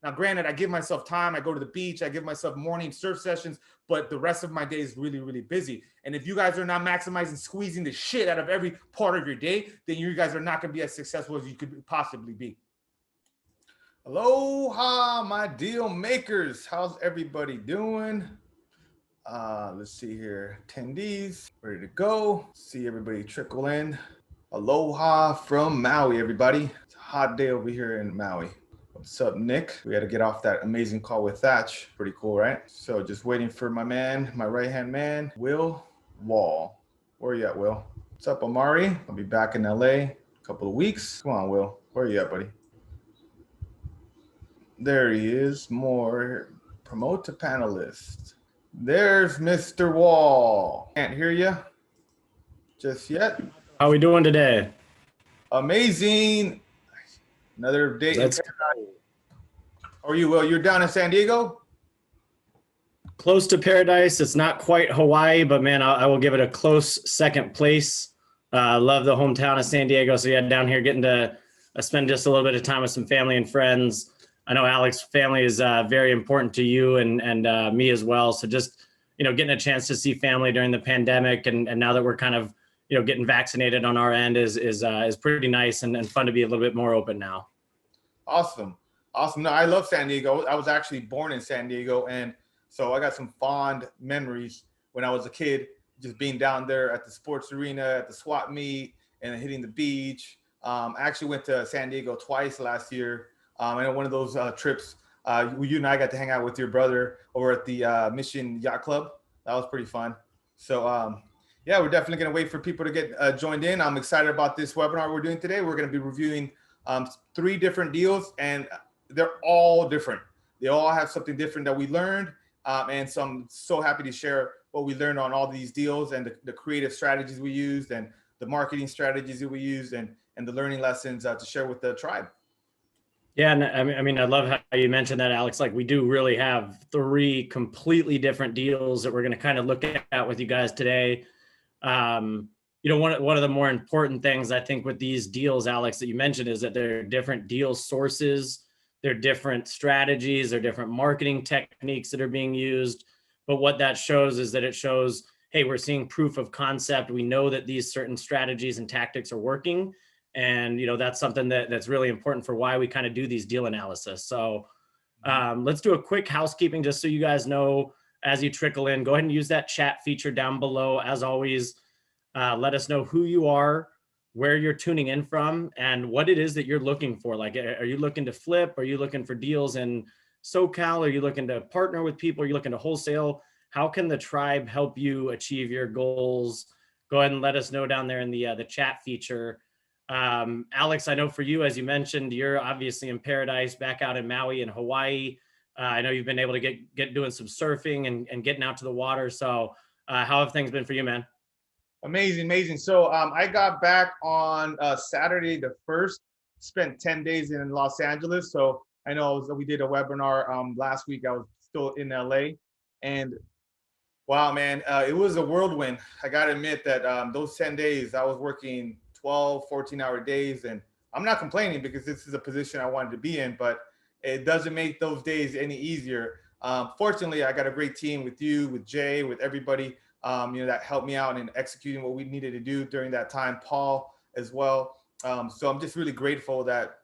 Now, granted, I give myself time. I go to the beach. I give myself morning surf sessions, but the rest of my day is really, really busy. And if you guys are not maximizing, squeezing the shit out of every part of your day, then you guys are not going to be as successful as you could possibly be. Aloha, my deal makers. How's everybody doing? Let's see here. Attendees, ready to go. See everybody trickle in. Aloha from Maui, everybody. It's a hot day over here in Maui. What's up, Nick? We got to get off that amazing call with Thatch. Pretty cool, right? So just waiting for my man, my right-hand man, Will Wall. Where are you at, Will? What's up, Amari? I'll be back in LA in a couple of weeks. Come on, Will. Where are you at, buddy? There he is. More. Promote to panelist. There's Mr. Wall. Can't hear you just yet. How are we doing today? Amazing. Another day in paradise. How are you, Will? You're down in San Diego? Close to paradise. It's not quite Hawaii, but man, I will give it a close second place. Love the hometown of San Diego. So yeah, down here getting to spend just a little bit of time with some family and friends. I know Alex's family is very important to you and me as well. So just, getting a chance to see family during the pandemic and now that we're kind of, getting vaccinated on our end is pretty nice and fun to be a little bit more open now. Awesome. No, I love San Diego. I was actually born in San Diego. And so I got some fond memories when I was a kid, just being down there at the sports arena, at the swap meet and hitting the beach. I actually went to San Diego twice last year. I know one of those trips, you and I got to hang out with your brother over at the Mission Yacht Club. That was pretty fun. So, yeah, we're definitely going to wait for people to get joined in. I'm excited about this webinar we're doing today. We're going to be reviewing 3 different deals, and they're all different. They all have something different that we learned. And so I'm so happy to share what we learned on all these deals and the creative strategies we used and the marketing strategies that we used and the learning lessons to share with the tribe. Yeah, and I mean, I love how you mentioned that, Alex. Like, we do really have 3 completely different deals that we're going to kind of look at with you guys today. One of the more important things I think with these deals, Alex, that you mentioned is that they're different deal sources, they're different strategies, they're different marketing techniques that are being used. But what that shows is that it shows, hey, we're seeing proof of concept. We know that these certain strategies and tactics are working. And, that's something that's really important for why we kind of do these deal analysis. So let's do a quick housekeeping just so you guys know as you trickle in. Go ahead and use that chat feature down below. As always, let us know who you are, where you're tuning in from, and what it is that you're looking for. Like, are you looking to flip? Are you looking for deals in SoCal? Are you looking to partner with people? Are you looking to wholesale? How can the tribe help you achieve your goals? Go ahead and let us know down there in the chat feature. Alex, I know for you, as you mentioned, you're obviously in paradise back out in Maui and Hawaii. I know you've been able to get doing some surfing and getting out to the water. So how have things been for you, man? Amazing. So I got back on Saturday the 1st, spent 10 days in Los Angeles. So I know we did a webinar last week. I was still in LA. And wow, man, it was a whirlwind. I got to admit that those 10 days, I was working 12, 14-hour days. And I'm not complaining because this is a position I wanted to be in, but it doesn't make those days any easier. Fortunately, I got a great team with you, with Jay, with everybody, that helped me out in executing what we needed to do during that time, Paul as well. So I'm just really grateful that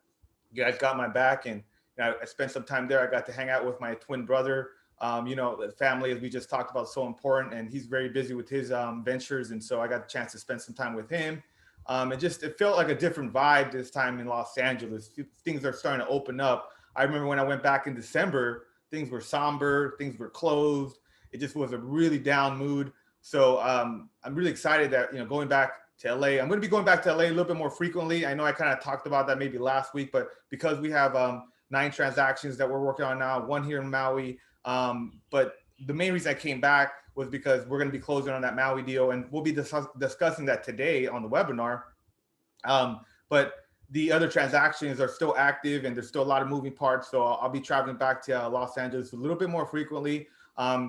you guys got my back. And I spent some time there. I got to hang out with my twin brother. The family, as we just talked about, so important. And he's very busy with his ventures. And so I got a chance to spend some time with him. It felt like a different vibe this time in Los Angeles. Things are starting to open up. I remember when I went back in December, things were somber, things were closed. It just was a really down mood. So I'm really excited that, going back to LA, I'm going to be going back to LA a little bit more frequently. I know I kind of talked about that maybe last week, but because we have 9 transactions that we're working on now, 1 here in Maui. But the main reason I came back was because we're going to be closing on that Maui deal, and we'll be discussing that today on the webinar. But the other transactions are still active, and there's still a lot of moving parts. So I'll be traveling back to Los Angeles a little bit more frequently.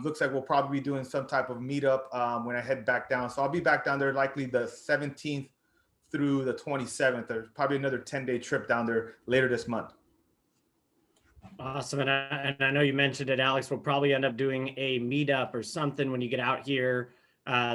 Looks like we'll probably be doing some type of meetup when I head back down. So I'll be back down there likely the 17th through the 27th, or probably another 10-day trip down there later this month. Awesome. And I know you mentioned it, Alex. We'll probably end up doing a meetup or something when you get out here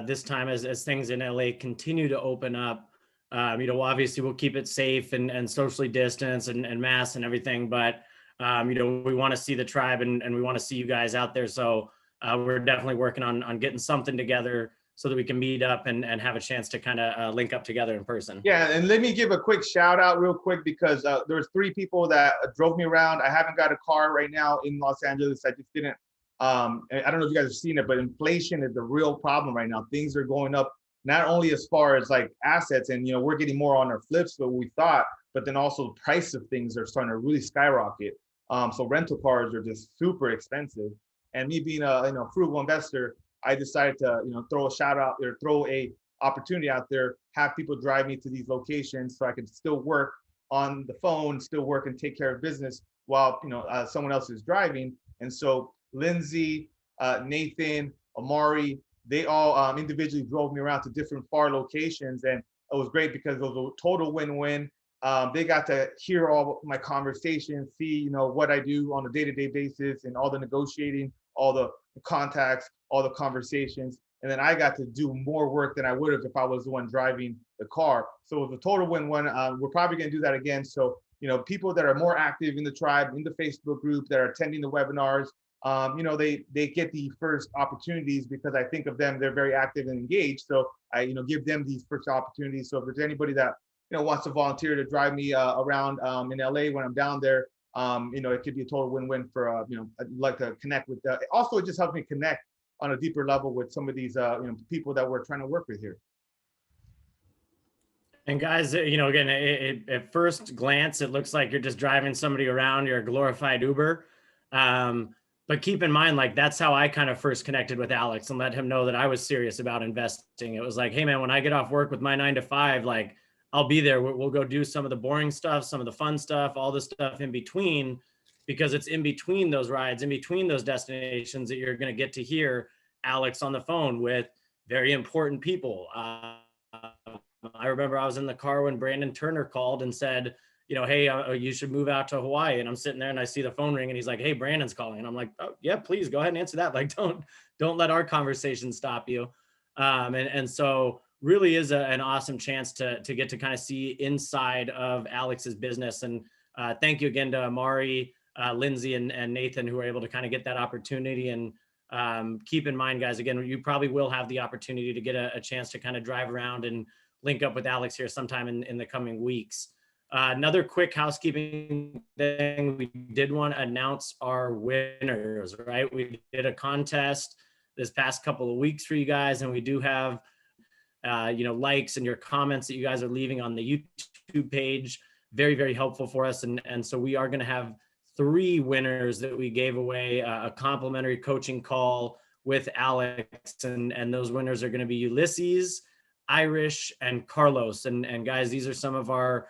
this time as things in LA continue to open up. Obviously we'll keep it safe and socially distance and mask and everything, but we want to see the tribe and we want to see you guys out there. So we're definitely working on getting something together so that we can meet up and have a chance to kind of link up together in person. Yeah, and let me give a quick shout out real quick because there's 3 people that drove me around. I haven't got a car right now in Los Angeles. I just didn't. And I don't know if you guys have seen it, but inflation is the real problem right now. Things are going up, not only as far as like assets, and we're getting more on our flips than we thought, but then also the price of things are starting to really skyrocket. So rental cars are just super expensive. And me being a frugal investor, I decided to throw a shout out or throw a opportunity out there, have people drive me to these locations so I can still work on the phone, still work and take care of business while someone else is driving. And so Lindsay, Nathan, Amari, they all individually drove me around to different far locations, and it was great because it was a total win-win. They got to hear all my conversations, see what I do on a day-to-day basis, and all the negotiating, all the contacts, all the conversations. And then I got to do more work than I would have if I was the one driving the car. So it was a total win-win. We're probably going to do that again. So, people that are more active in the tribe, in the Facebook group, that are attending the webinars, they get the first opportunities because I think of them, they're very active and engaged. So I, give them these first opportunities. So if there's anybody that, wants to volunteer to drive me around in LA when I'm down there, it could be a total win-win for, I'd like to connect with. Also, it just helps me connect on a deeper level with some of these people that we're trying to work with here. And guys, again, at first glance, it looks like you're just driving somebody around. You're a glorified Uber. But keep in mind, like, that's how I kind of first connected with Alex and let him know that I was serious about investing. It was like, hey, man, when I get off work with my 9 to 5, like, I'll be there. We'll go do some of the boring stuff, some of the fun stuff, all the stuff in between, because it's in between those rides, in between those destinations that you're going to get to hear Alex on the phone with very important people. I remember I was in the car when Brandon Turner called and said, hey, you should move out to Hawaii. And I'm sitting there and I see the phone ring and he's like, hey, Brandon's calling. And I'm like, oh yeah, please go ahead and answer that. Like, don't let our conversation stop you. And so really is an awesome chance to get to kind of see inside of Alex's business. And thank you again to Amari, Lindsay, and Nathan, who were able to kind of get that opportunity. And keep in mind, guys, again, you probably will have the opportunity to get a chance to kind of drive around and link up with Alex here sometime in the coming weeks. Another quick housekeeping thing, we did want to announce our winners, right? We did a contest this past couple of weeks for you guys, and we do have likes and your comments that you guys are leaving on the YouTube page. Very, very helpful for us. And so we are going to have 3 winners that we gave away a complimentary coaching call with Alex. And those winners are going to be Ulysses, Irish, and Carlos. And guys, these are some of our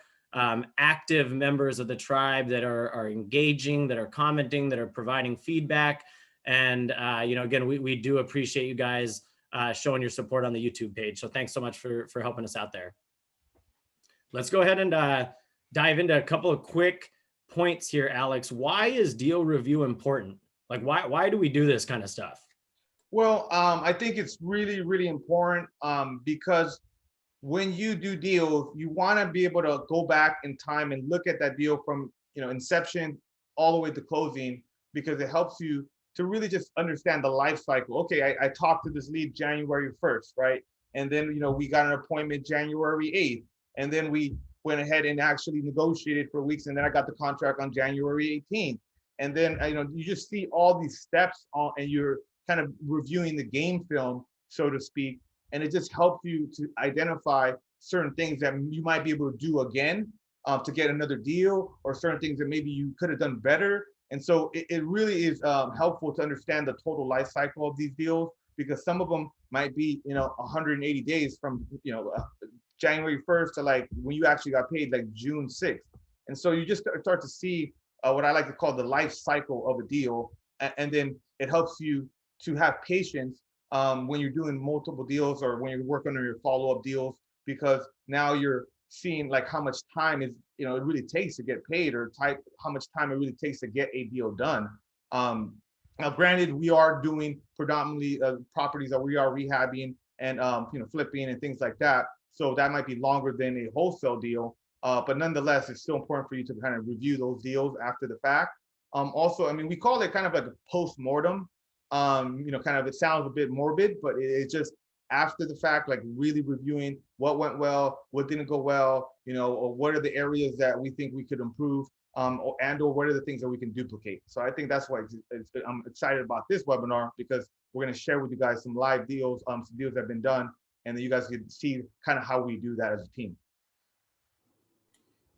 active members of the tribe that are engaging, that are commenting, that are providing feedback. And, again, we do appreciate you guys showing your support on the YouTube page. So thanks so much for helping us out there. Let's go ahead and dive into a couple of quick points here, Alex. Why is deal review important? Like, why do we do this kind of stuff? Well, I think it's really, really important because when you do deals, you want to be able to go back in time and look at that deal from inception all the way to closing, because it helps you to really just understand the life cycle. Okay, I talked to this lead January 1st, right? And then we got an appointment January 8th, and then we went ahead and actually negotiated for weeks, and then I got the contract on January 18th. And then you just see all these steps and you're kind of reviewing the game film, so to speak. And it just helps you to identify certain things that you might be able to do again to get another deal, or certain things that maybe you could have done better. And so it really is helpful to understand the total life cycle of these deals, because some of them might be 180 days from January 1st to like when you actually got paid, like June 6th. And so you just start to see what I like to call the life cycle of a deal. And then it helps you to have patience when you're doing multiple deals, or when you're working on your follow-up deals, because now you're seeing like how much time is it really takes to get paid, or how much time it really takes to get a deal done. Now, granted, we are doing predominantly properties that we are rehabbing and flipping and things like that. So that might be longer than a wholesale deal. But nonetheless, it's still important for you to kind of review those deals after the fact. Also, I mean, we call it kind of like a post-mortem. Kind of, it sounds a bit morbid, but it's just after the fact, like really reviewing what went well, what didn't go well, or what are the areas that we think we could improve, or what are the things that we can duplicate. So I think that's why I'm excited about this webinar, because we're going to share with you guys some live deals, some deals that have been done, and then you guys can see kind of how we do that as a team.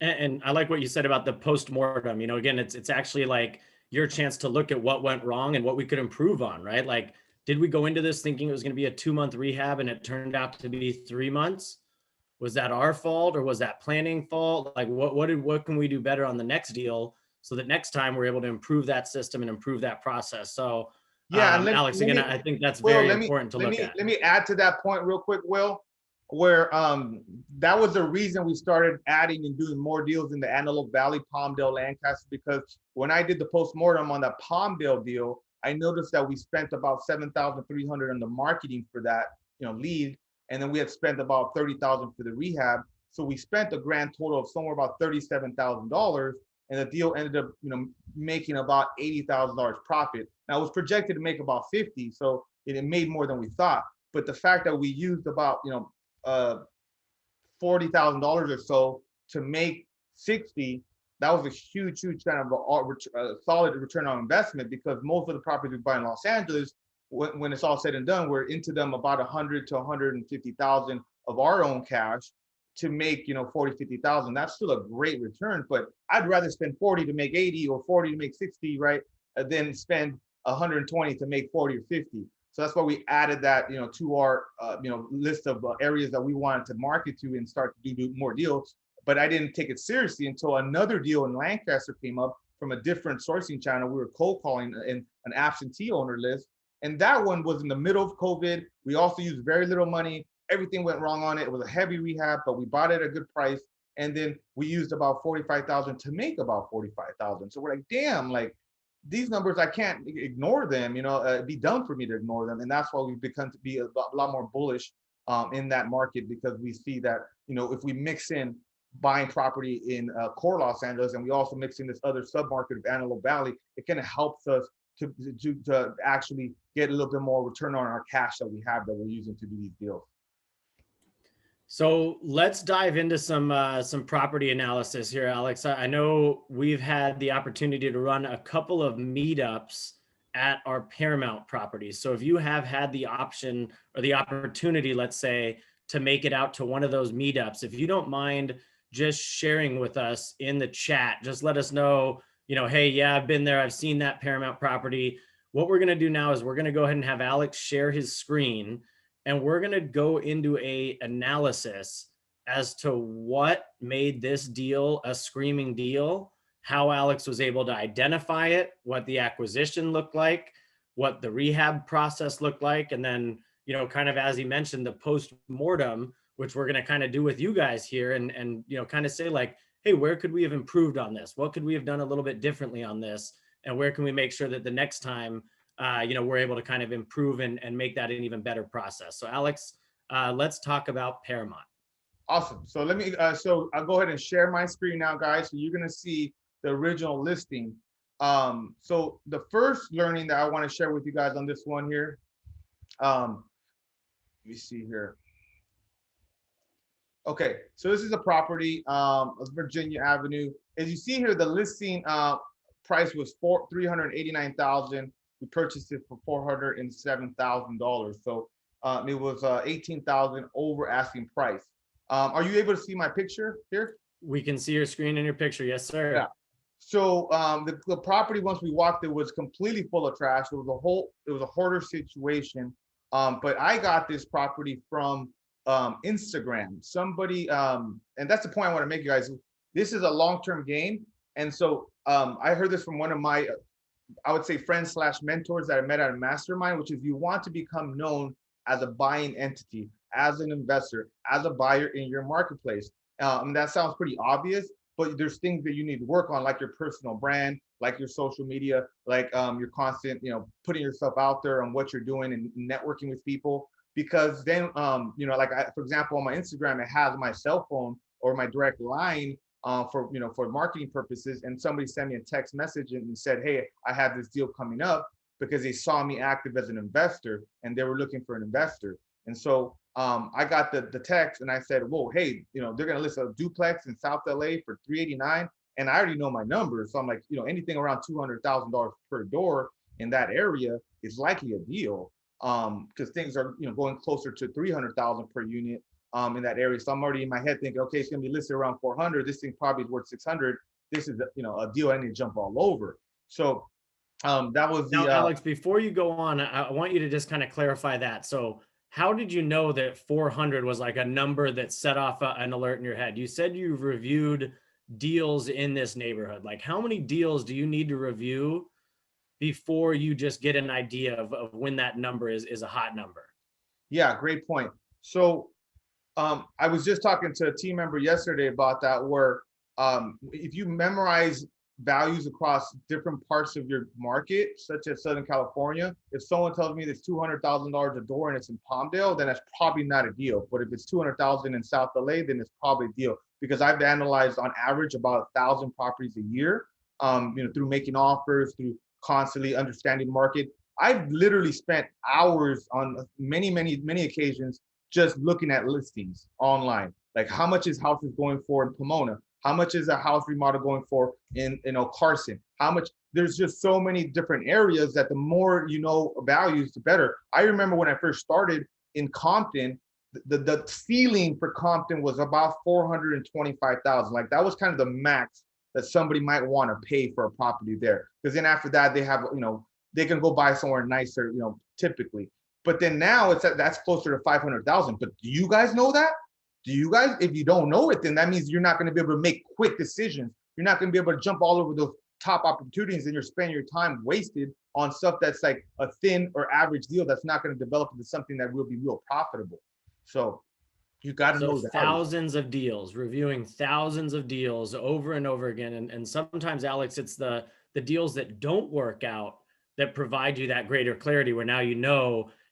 And I like what you said about the post-mortem. Again, it's actually like your chance to look at what went wrong and what we could improve on, right? Like, did we go into this thinking it was going to be a 2-month rehab and it turned out to be 3 months? Was that our fault, or was that planning fault? Like, what can we do better on the next deal so that next time we're able to improve that system and improve that process? So yeah, and Alex, again, I think that's Will, very important to look at. Let me add to that point real quick, Will, where that was the reason we started adding and doing more deals in the Antelope Valley, Palmdale, Lancaster, because when I did the postmortem on that Palmdale deal, I noticed that we spent about $7,300 on the marketing for that, lead, and then we had spent about $30,000 for the rehab. So we spent a grand total of somewhere about $37,000, and the deal ended up, making about $80,000 profit. Now it was projected to make about 50, so it made more than we thought. But the fact that we used about, $40,000 or so to make 60, that was a huge kind of a solid return on investment, because most of the properties we buy in Los Angeles, when it's all said and done, we're into them about 100 to 150,000 of our own cash to make 40, 50,000. That's still a great return, but I'd rather spend 40 to make 80 or 40 to make 60, right, than spend 120 to make 40 or 50. So that's why we added that, to our, list of areas that we wanted to market to and start to do more deals. But I didn't take it seriously until another deal in Lancaster came up from a different sourcing channel. We were cold calling in an absentee owner list. And that one was in the middle of COVID. We also used very little money. Everything went wrong on it. It was a heavy rehab, but we bought it at a good price. And then we used about 45,000 to make about 45,000. So we're like, damn, like, these numbers, I can't ignore them, it'd be dumb for me to ignore them. And that's why we've become to be a lot more bullish in that market, because we see that, if we mix in buying property in core Los Angeles, and we also mix in this other submarket of Antelope Valley, it kind of helps us to actually get a little bit more return on our cash that we have that we're using to do these deals. So let's dive into some property analysis here, Alex. I know we've had the opportunity to run a couple of meetups at our Paramount properties. So if you have had the option or the opportunity, let's say, to make it out to one of those meetups, if you don't mind just sharing with us in the chat, just let us know, hey, yeah, I've been there. I've seen that Paramount property. What we're going to do now is we're going to go ahead and have Alex share his screen, and we're going to go into a analysis as to what made this deal a screaming deal, how Alex was able to identify it, what the acquisition looked like, what the rehab process looked like, and then, kind of as he mentioned, the post-mortem, which we're going to kind of do with you guys here, and kind of say like, hey, where could we have improved on this? What could we have done a little bit differently on this? And where can we make sure that the next time we're able to kind of improve and make that an even better process. So Alex, let's talk about Paramount. Awesome. So let me, so I'll go ahead and share my screen now, guys. So you're going to see the original listing. So the first learning that I want to share with you guys on this one here, let me see here. Okay, so this is a property of Virginia Avenue. As you see here, the listing price was $389,000. We purchased it for $407,000. So it was $18,000 over asking price. Are you able to see my picture here? We can see your screen and your picture. Yes, sir. Yeah. So the property, once we walked, it was completely full of trash. It was a hoarder situation. But I got this property from Instagram. Somebody, and that's the point I want to make, you guys. This is a long-term game. And so I heard this from one of my, I would say, friends / mentors that I met at a mastermind, which is you want to become known as a buying entity, as an investor, as a buyer in your marketplace. And that sounds pretty obvious, but there's things that you need to work on, like your personal brand, like your social media, like your constant, putting yourself out there on what you're doing and networking with people. Because then, like for example, on my Instagram, it has my cell phone or my direct line for marketing purposes. And somebody sent me a text message and said, hey, I have this deal coming up, because they saw me active as an investor and they were looking for an investor. And so I got the text and I said, whoa, hey, they're going to list a duplex in South LA for 389. And I already know my numbers. So I'm like, anything around $200,000 per door in that area is likely a deal, because things are, going closer to 300,000 per unit in that area. So I'm already in my head thinking, okay, it's going to be listed around 400. This thing probably is worth 600. This is, a deal I need to jump all over. So that was Now, the Alex, before you go on, I want you to just kind of clarify that. So how did you know that 400 was like a number that set off an alert in your head? You said you've reviewed deals in this neighborhood. Like, how many deals do you need to review before you just get an idea of when that number is a hot number? Yeah, great point. So I was just talking to a team member yesterday about that, where if you memorize values across different parts of your market, such as Southern California, if someone tells me it's $200,000 a door and it's in Palmdale, then that's probably not a deal. But if it's 200,000 in South LA, then it's probably a deal, because I've analyzed on average about 1,000 properties a year, through making offers, through constantly understanding the market. I've literally spent hours on many occasions just looking at listings online. Like, how much is houses going for in Pomona? How much is a house remodel going for in Carson? How much? There's just so many different areas that the more values, the better. I remember when I first started in Compton, the ceiling for Compton was about 425,000. Like, that was kind of the max that somebody might want to pay for a property there. Because then after that, they have, they can go buy somewhere nicer, typically. But then now that's closer to 500,000. But do you guys know that? Do you guys? If you don't know it, then that means you're not going to be able to make quick decisions. You're not going to be able to jump all over those top opportunities, and you're spending your time wasted on stuff that's like a thin or average deal that's not going to develop into something that will be real profitable. So you got to So know that. thousands of deals, reviewing thousands of deals over and over again. And sometimes, Alex, it's the deals that don't work out that provide you that greater clarity, where now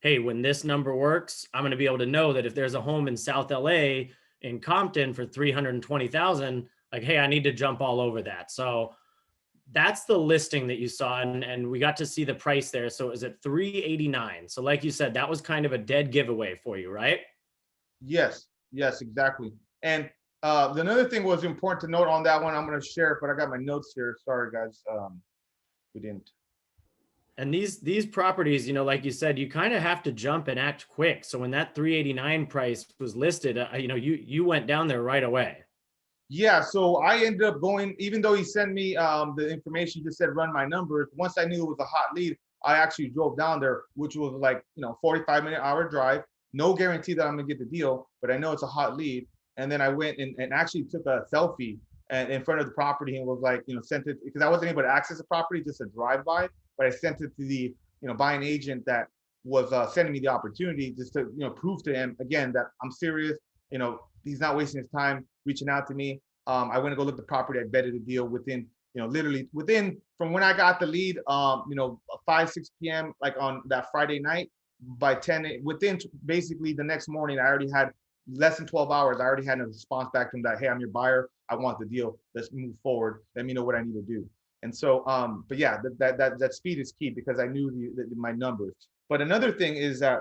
hey, when this number works, I'm going to be able to know that if there's a home in South LA in Compton for 320,000, like, hey, I need to jump all over that. So that's the listing that you saw, and we got to see the price there. So it was at 389. So like you said, that was kind of a dead giveaway for you, right? Yes, exactly. And another thing was important to note on that one. I'm going to share it, but I got my notes here. Sorry, guys. We didn't. And these properties, like you said, you kind of have to jump and act quick. So when that 389 price was listed, you went down there right away. Yeah, so I ended up going, even though he sent me the information, just said run my numbers. Once I knew it was a hot lead, I actually drove down there, which was like 45-minute hour drive. No guarantee that I'm gonna get the deal, but I know it's a hot lead. And then I went and actually took a selfie in front of the property and was like, sent it, because I wasn't able to access the property, just a drive by, but I sent it to the buying agent that was sending me the opportunity, just to prove to him again that I'm serious. He's not wasting his time reaching out to me. I went to go look at the property. I betted the deal within, literally within, from when I got the lead, 5, 6 p.m., like on that Friday night, by 10, within basically the next morning, I already had less than 12 hours. I already had a response back to him that, hey, I'm your buyer. I want the deal. Let's move forward. Let me know what I need to do. And so, but yeah, that speed is key, because I knew my numbers. But another thing is that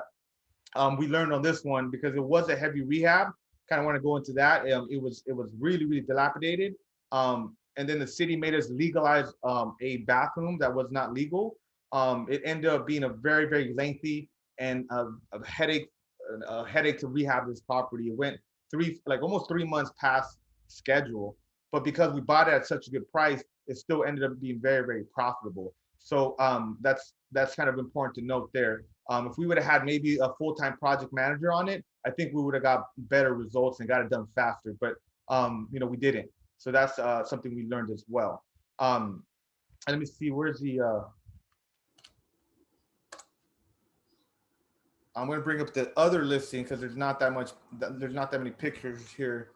we learned on this one, because it was a heavy rehab. Kind of want to go into that. It was really dilapidated. And then the city made us legalize a bathroom that was not legal. It ended up being a very lengthy and a headache to rehab this property. It went almost 3 months past schedule, but because we bought it at such a good price, it still ended up being very profitable. So that's kind of important to note there. If we would have had maybe a full-time project manager on it, I think we would have got better results and got it done faster. But we didn't. So that's something we learned as well. And let me see, where's the I'm going to bring up the other listing, because there's not that many pictures here.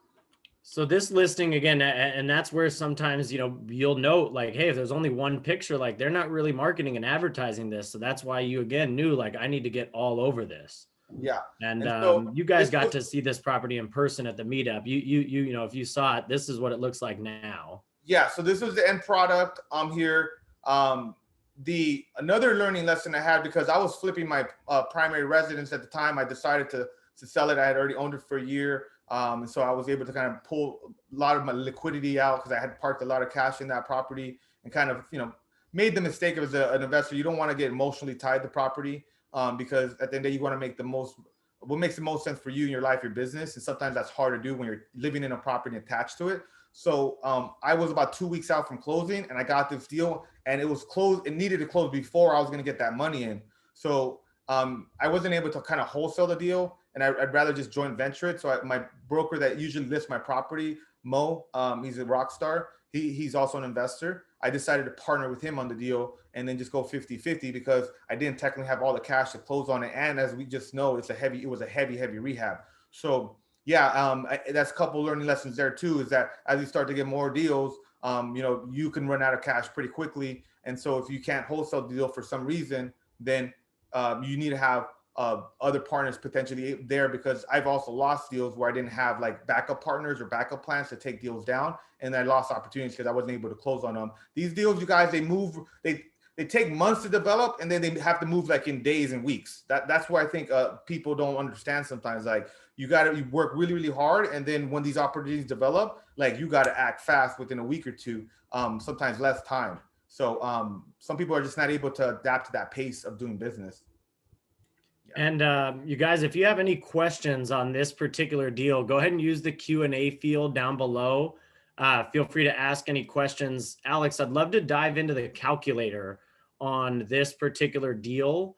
So this listing again, and that's where sometimes, you'll note like, hey, if there's only one picture, like they're not really marketing and advertising this. So that's why you again knew like I need to get all over this. Yeah. And And so you guys this got was, to see this property in person at the meetup. If you saw it, this is what it looks like now. yeah, so this was the end product here. The another learning lesson I had, because I was flipping my primary residence at the time, I decided to sell it. I had already owned it for a year. And so I was able to kind of pull a lot of my liquidity out because I had parked a lot of cash in that property, and kind of, made the mistake of, as an investor, you don't want to get emotionally tied to property, because at the end of the day, you want to make the most, what makes the most sense for you in your life, your business. And sometimes that's hard to do when you're living in a property attached to it. So I was about 2 weeks out from closing, and I got this deal, and it was closed. It needed to close before I was going to get that money in. So I wasn't able to kind of wholesale the deal, and I'd rather just joint venture it. So my broker that usually lists my property, Mo, he's a rock star. He's also an investor. I decided to partner with him on the deal and then just go 50-50, because I didn't technically have all the cash to close on it. And as we just know, it was a heavy rehab. So yeah, that's a couple learning lessons there too, is that as you start to get more deals, you can run out of cash pretty quickly. And so if you can't wholesale the deal for some reason, then you need to have other partners potentially there, because I've also lost deals where I didn't have like backup partners or backup plans to take deals down, and I lost opportunities because I wasn't able to close on them. These deals, you guys, they take months to develop, and then they have to move like in days and weeks. That's where I think people don't understand sometimes. Like you work really, really hard, and then when these opportunities develop, like you got to act fast within a week or two, sometimes less time. So some people are just not able to adapt to that pace of doing business. Yeah. And you guys, if you have any questions on this particular deal, go ahead and use the Q&A field down below. Feel free to ask any questions. Alex, I'd love to dive into the calculator on this particular deal.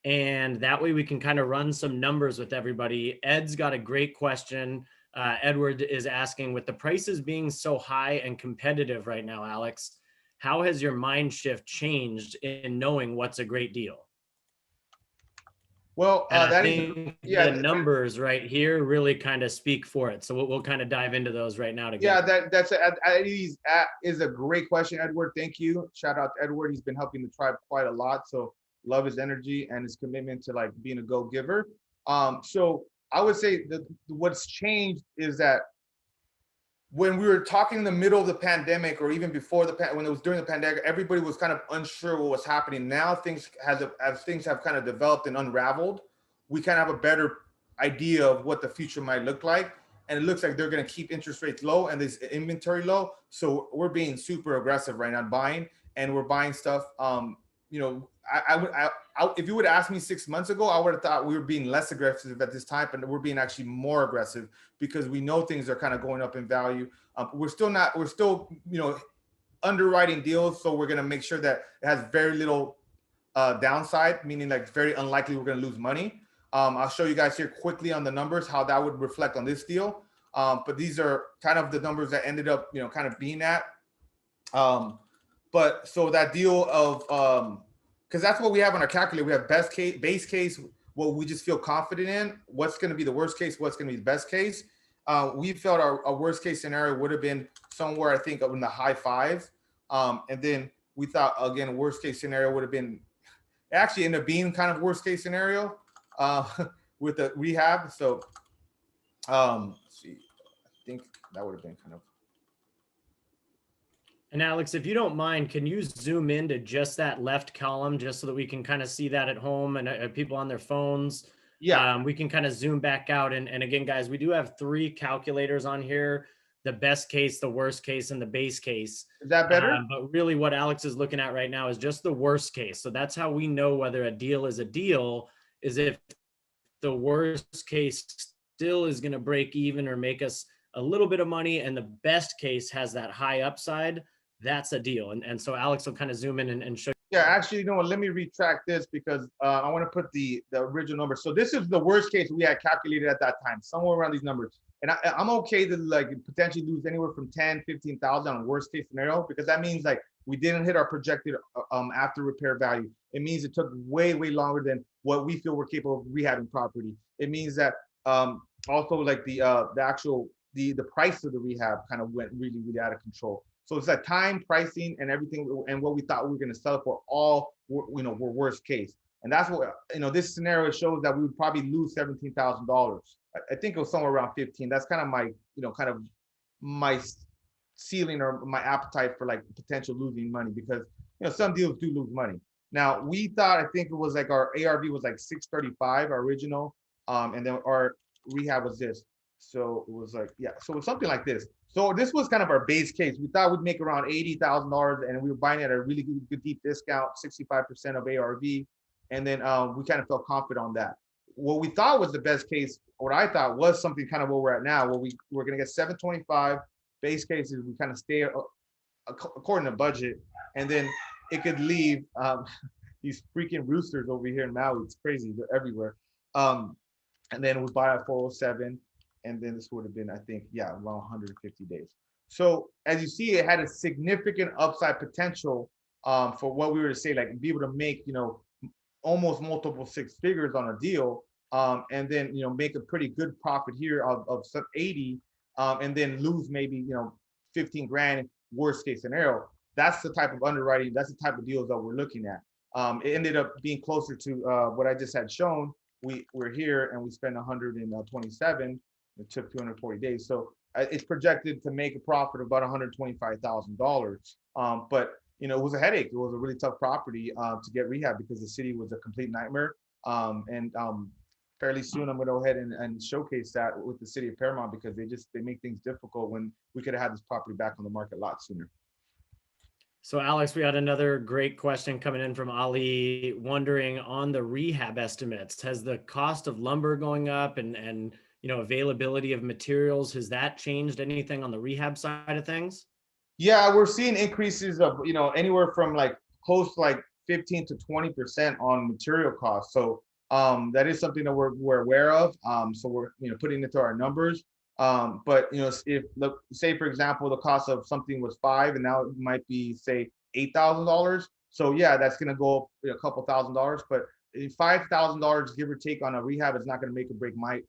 And that way we can kind of run some numbers with everybody. Ed's got a great question. Edward is asking, with the prices being so high and competitive right now, Alex, how has your mind shift changed in knowing what's a great deal? Well, And I that is, think the yeah, numbers right here really kind of speak for it. So we'll kind of dive into those right now yeah, together. that is a great question, Edward. Thank you. Shout out to Edward. He's been helping the tribe quite a lot. So love his energy and his commitment to like being a go-giver. So I would say that what's changed is that when we were talking in the middle of the pandemic, or even before when it was during the pandemic, everybody was kind of unsure what was happening. Now as things have kind of developed and unraveled, we kind of have a better idea of what the future might look like. And it looks like they're going to keep interest rates low and this inventory low. So we're being super aggressive right now buying, and we're buying stuff. If you would ask me 6 months ago, I would have thought we were being less aggressive at this time, but we're being actually more aggressive because we know things are kind of going up in value. We're still underwriting deals, so we're going to make sure that it has very little downside, meaning like very unlikely we're going to lose money. I'll show you guys here quickly on the numbers how that would reflect on this deal. But these are kind of the numbers that ended up, kind of being at. But so that deal of, because that's what we have on our calculator. We have best case, base case, what we just feel confident in, what's going to be the worst case, what's going to be the best case. We felt our worst case scenario would have been somewhere, I think, in the high fives. And then we thought, again, worst case scenario would have been, actually ended up being kind of worst case scenario with the rehab. So let's see, I think that would have been kind of. And Alex, if you don't mind, can you zoom into just that left column just so that we can kind of see that at home and people on their phones? Yeah. We can kind of zoom back out. And again, guys, we do have 3 calculators on here: the best case, the worst case, and the base case. Is that better? But really what Alex is looking at right now is just the worst case. So that's how we know whether a deal is a deal, is if the worst case still is going to break even or make us a little bit of money, and the best case has that high upside, that's a deal. And so Alex will kind of zoom in and show you. Yeah, actually, you know what? Let me retract this because I want to put the original number. So this is the worst case we had calculated at that time, somewhere around these numbers. And I'm okay to like potentially lose anywhere from 10, 15,000 on worst case scenario, because that means like we didn't hit our projected after repair value. It means it took way, way longer than what we feel we're capable of rehabbing property. It means that also like the actual the price of the rehab kind of went really, really out of control. So it's that time, pricing, and everything, and what we thought we were going to sell it for all, were worst case. And that's what, this scenario shows that we would probably lose $17,000. I think it was somewhere around 15. That's kind of my, kind of my ceiling or my appetite for like potential losing money, because, some deals do lose money. Now we thought, I think it was like our ARV was like 635, our original. And then our rehab was this. So it was like, yeah, so it was something like this. So this was kind of our base case. We thought we'd make around $80,000, and we were buying it at a really good deep discount, 65% of ARV. And then we kind of felt confident on that. What we thought was the best case, what I thought was something kind of where we're at now, where we're going to get 725. Base case is we kind of stay according to budget, and then it could leave these freaking roosters over here in Maui. It's crazy. They're everywhere. And then we buy at 407. And then this would have been, I think, around 150 days. So as you see, it had a significant upside potential for what we were to say, like be able to make, almost multiple six figures on a deal, and then, make a pretty good profit here of some 80, and then lose maybe, 15 grand, worst case scenario. That's the type of underwriting, that's the type of deals that we're looking at. It ended up being closer to what I just had shown. We're here and we spent 127. It took 240 days. So it's projected to make a profit of about $125,000. But, it was a headache. It was a really tough property to get rehab because the city was a complete nightmare. And fairly soon, I'm going to go ahead and showcase that with the city of Paramount, because they make things difficult when we could have had this property back on the market a lot sooner. So Alex, we had another great question coming in from Ali, wondering on the rehab estimates. Has the cost of lumber going up and availability of materials, has that changed anything on the rehab side of things? Yeah, we're seeing increases of, anywhere from like close to like 15 to 20% on material costs. So that is something that we're aware of. So we're, putting it to our numbers. But, if say, for example, the cost of something was $5 and now it might be, say, $8,000. So yeah, that's going to go up a couple $1,000, but $5,000 give or take on a rehab is not going to make or break my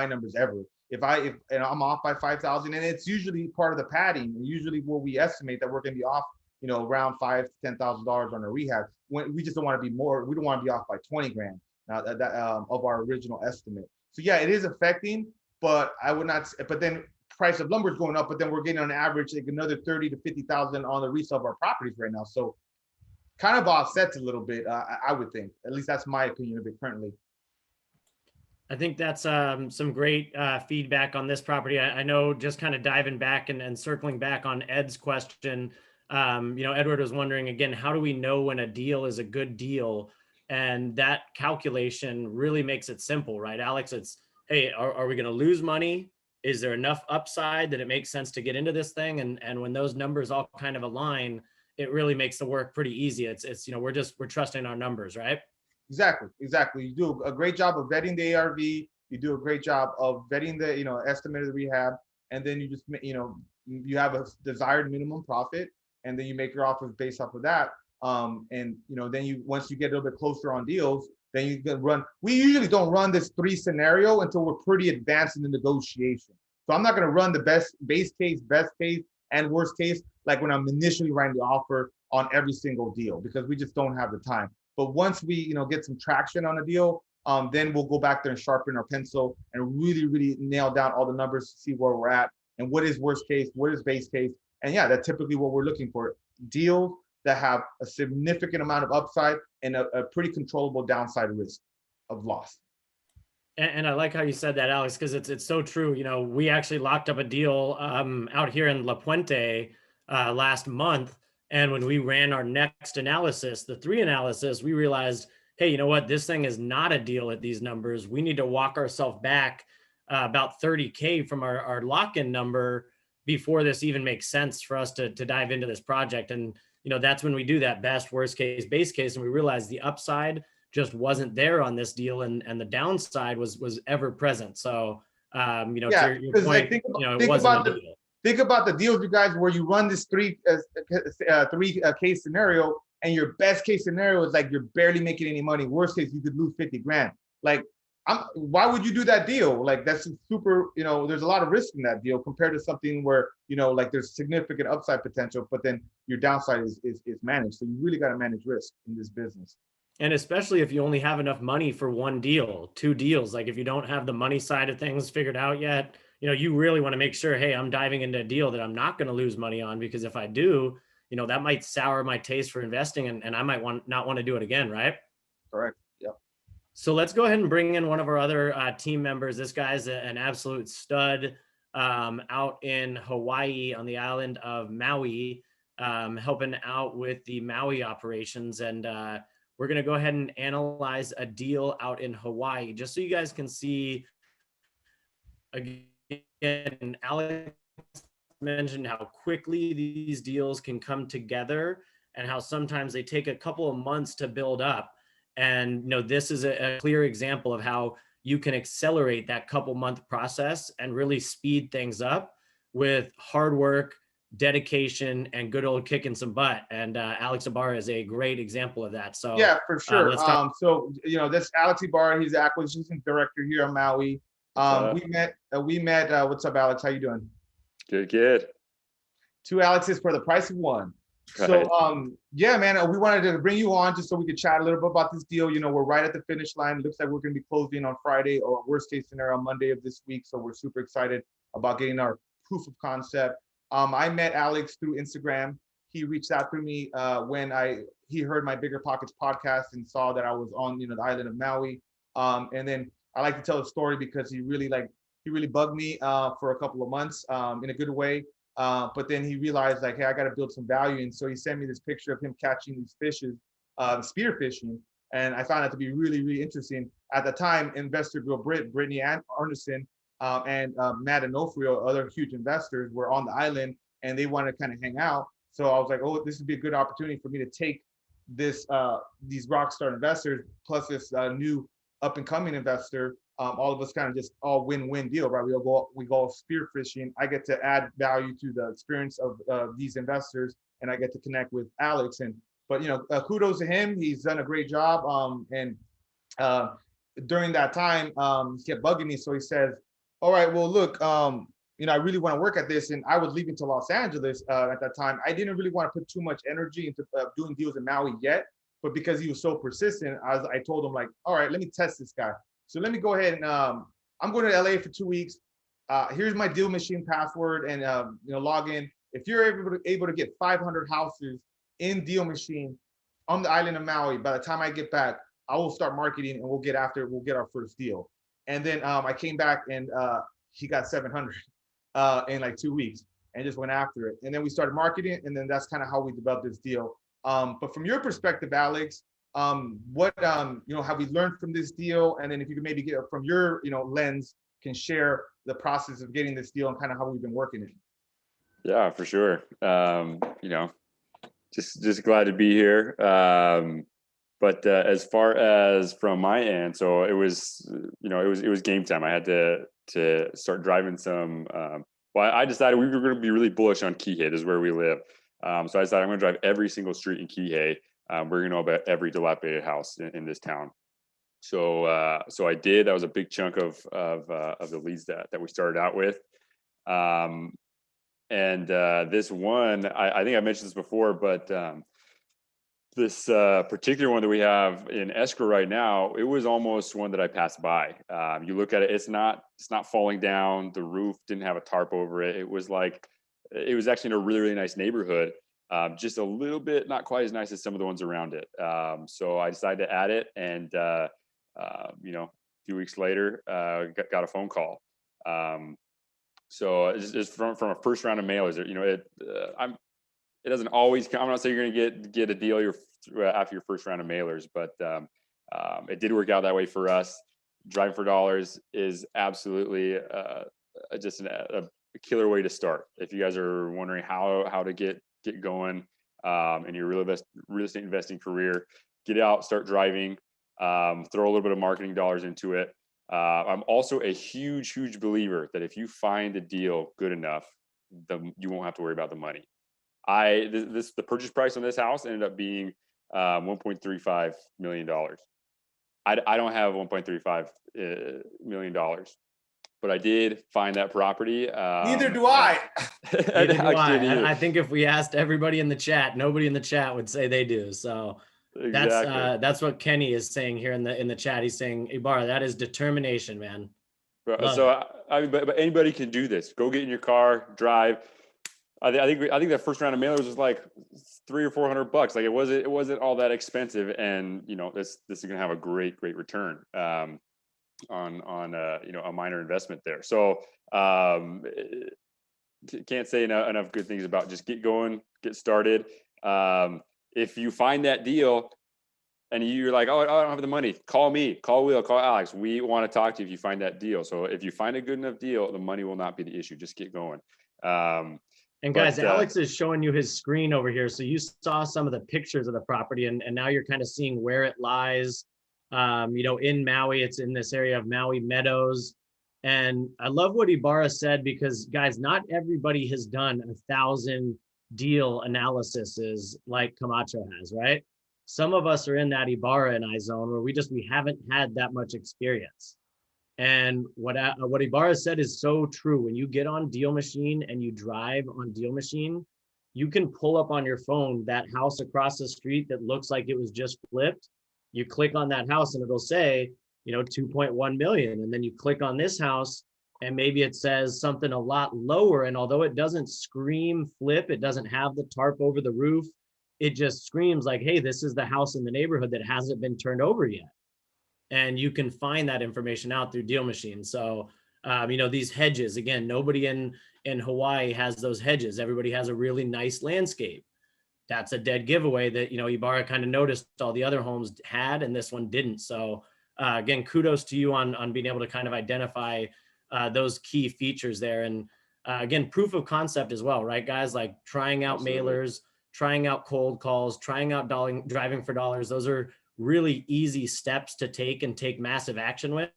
numbers ever. If I'm off by 5,000, and it's usually part of the padding, usually what we estimate that we're going to be off, around $5,000 to $10,000 on a rehab. When we just don't want to be more, we don't want to be off by 20 grand now that of our original estimate. So yeah, it is affecting, but I would not. But then price of lumber is going up, but then we're getting on average like another 30 to 50,000 on the resale of our properties right now. So kind of offsets a little bit, I would think. At least that's my opinion of it currently. I think that's some great feedback on this property. I know, just kind of diving back and circling back on Ed's question, Edward was wondering again, how do we know when a deal is a good deal? And that calculation really makes it simple, right, Alex? It's, hey, are we going to lose money? Is there enough upside that it makes sense to get into this thing? And when those numbers all kind of align, it really makes the work pretty easy. It's we're trusting our numbers, right? Exactly. You do a great job of vetting the ARV. You do a great job of vetting the, estimate of the rehab. And then you just, you have a desired minimum profit, and then you make your offers based off of that. And, then once you get a little bit closer on deals, then you can run. We usually don't run this 3 scenario until we're pretty advanced in the negotiation. So I'm not going to run the base case, best case, and worst case, like when I'm initially writing the offer on every single deal, because we just don't have the time. But once we, get some traction on a deal, then we'll go back there and sharpen our pencil and really, really nail down all the numbers to see where we're at and what is worst case, what is base case. And yeah, that's typically what we're looking for. Deals that have a significant amount of upside and a pretty controllable downside risk of loss. And I like how you said that, Alex, because it's so true. We actually locked up a deal out here in La Puente last month. And when we ran our next analysis, the 3 analysis, we realized, hey, you know what? This thing is not a deal at these numbers. We need to walk ourselves back about 30K from our lock-in number before this even makes sense for us to dive into this project. And, that's when we do that best, worst case, base case. And we realized the upside just wasn't there on this deal. And the downside was ever present. So, to your point, it wasn't a deal. Think about the deals, you guys, where you run this 3 case scenario, and your best case scenario is like you're barely making any money. Worst case, you could lose 50 grand. Like why would you do that deal? Like that's super, there's a lot of risk in that deal compared to something where, like there's significant upside potential, but then your downside is managed. So you really got to manage risk in this business. And especially if you only have enough money for one deal, two deals, like if you don't have the money side of things figured out yet, you really want to make sure, hey, I'm diving into a deal that I'm not going to lose money on, because if I do, that might sour my taste for investing, and I might not want to do it again, right? Correct. Yep. So let's go ahead and bring in one of our other team members. This guy's an absolute stud out in Hawaii on the island of Maui, helping out with the Maui operations. And we're going to go ahead and analyze a deal out in Hawaii, just so you guys can see, again, Alex mentioned how quickly these deals can come together and how sometimes they take a couple of months to build up. And this is a clear example of how you can accelerate that couple month process and really speed things up with hard work, dedication, and good old kicking some butt. And Alex Ibarra is a great example of that. So yeah, for sure. Let's talk. So this Alex Ibarra, he's the acquisition director here on Maui. We met. What's up, Alex? How you doing? Good. Two Alexes for the price of one. Right. So yeah, man, we wanted to bring you on just so we could chat a little bit about this deal. We're right at the finish line. Looks like we're going to be closing on Friday, or worst case scenario on Monday of this week. So we're super excited about getting our proof of concept. I met Alex through Instagram. He reached out to me when he heard my Bigger Pockets podcast and saw that I was on the island of Maui. And then I like to tell the story because he really bugged me for a couple of months in a good way. But then he realized like, hey, I got to build some value. And so he sent me this picture of him catching these fishes, spear fishing. And I found that to be really, really interesting. At the time, investor girl Brittany Anderson and Matt Onofrio, other huge investors, were on the island and they wanted to kind of hang out. So I was like, oh, this would be a good opportunity for me to take these rock star investors plus this new up and coming investor. All of us kind of just all win-win deal, right? We go spear fishing. I get to add value to the experience of these investors, and I get to connect with Alex. But kudos to him. He's done a great job. And during that time, he kept bugging me. So he says, "All right, well, look, I really want to work at this." And I was leaving to Los Angeles at that time. I didn't really want to put too much energy into doing deals in Maui yet. But because he was so persistent, I told him like, "All right, let me test this guy." So let me go ahead and I'm going to LA for 2 weeks. Here's my deal machine password and log in. If you're able to get 500 houses in deal machine on the island of Maui, by the time I get back, I will start marketing and we'll get our first deal. And then I came back and he got 700 in like 2 weeks and just went after it. And then we started marketing, and then that's kind of how we developed this deal. But from your perspective, Alex, what have we learned from this deal? And then if you could maybe get from your lens, can share the process of getting this deal and kind of how we've been working it. Yeah, for sure. Just glad to be here. But as far as from my end, so it was game time. I had to start driving some. I decided we were going to be really bullish on Kihei. This is where we live. So I decided I'm going to drive every single street in Kihei. We're going to know about every dilapidated house in this town. So I did. That was a big chunk of the leads that we started out with. This one, I think I mentioned this before, but this particular one that we have in escrow right now, it was almost one that I passed by. You look at it, it's not falling down. The roof didn't have a tarp over it. It was actually in a really, really nice neighborhood. Just a little bit, not quite as nice as some of the ones around it. So I decided to add it, and a few weeks later, got a phone call. So it's from a first round of mailers. It doesn't always come. I'm not saying you're going to get a deal after your first round of mailers, but it did work out that way for us. Driving for dollars is absolutely just a killer way to start. If you guys are wondering how to get going in your real estate investing career, get out, start driving, throw a little bit of marketing dollars into it. I'm also a huge believer that if you find a deal good enough, you won't have to worry about the money. The purchase price on this house ended up being $1.35 million. I don't have $1.35 million, but I did find that property. Neither do I. Neither do I. Actually, And I think if we asked everybody in the chat, nobody in the chat would say they do. So exactly. that's what Kenny is saying here in the chat. He's saying, Ibarra, that is determination, man. Love So it. I mean, but anybody can do this. Go get in your car, drive. I think that first round of mailers was like $300 or $400. Like it wasn't all that expensive, and this is gonna have a great return on a minor investment there. So can't say enough good things about just get going, get started. If you find that deal and you're like, oh, I don't have the money, call me, call Will, call Alex. We want to talk to you if you find that deal. So if you find a good enough deal, the money will not be the issue. Just get going. And guys, Alex is showing you his screen over here. So you saw some of the pictures of the property, and now you're kind of seeing where it lies. In Maui, it's in this area of Maui Meadows. And I love what Ibarra said, because guys, not everybody has done 1,000 deal analyses like Camacho has, right? Some of us are in that Ibarra and I zone where we haven't had that much experience. And what Ibarra said is so true. When you get on Deal Machine and you drive on Deal Machine, you can pull up on your phone that house across the street that looks like it was just flipped. You click on that house and it'll say, 2.1 million. And then you click on this house and maybe it says something a lot lower. And although it doesn't scream flip, it doesn't have the tarp over the roof, it just screams like, hey, this is the house in the neighborhood that hasn't been turned over yet. And you can find that information out through Deal Machine. So, these hedges, again, nobody in Hawaii has those hedges. Everybody has a really nice landscape. That's a dead giveaway that, Ibarra kind of noticed all the other homes had, and this one didn't. So again, kudos to you on being able to kind of identify those key features there. And again, proof of concept as well, right, guys? Like trying out mailers, trying out cold calls, trying out driving for dollars. Those are really easy steps to take and take massive action with,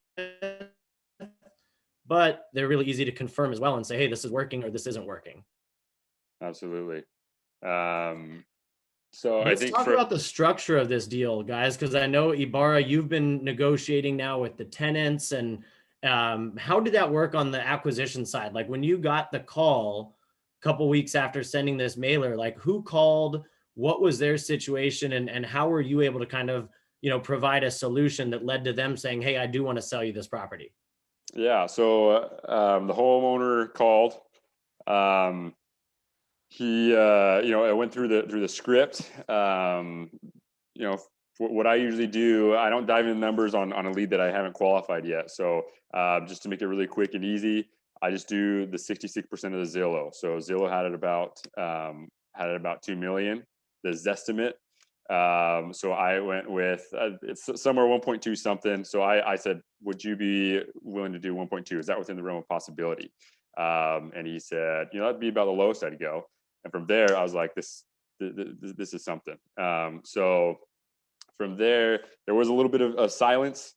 but they're really easy to confirm as well and say, hey, this is working or this isn't working. Absolutely. So let's talk about the structure of this deal, guys, because I know, Ibarra, you've been negotiating now with the tenants, and how did that work on the acquisition side? Like when you got the call a couple weeks after sending this mailer, like who called? What was their situation, and how were you able to kind of, provide a solution that led to them saying, hey, I do want to sell you this property? Yeah. So the homeowner called. He, I went through the script. What I usually do, I don't dive into numbers on a lead that I haven't qualified yet. So just to make it really quick and easy, I just do the 66% of the Zillow. So Zillow had it about 2 million, the Zestimate. So I went with it's somewhere 1.2 something. So I said, would you be willing to do 1.2? Is that within the realm of possibility? And he said, that'd be about the lowest I'd go. And from there, I was like, this is something. So from there was a little bit of silence,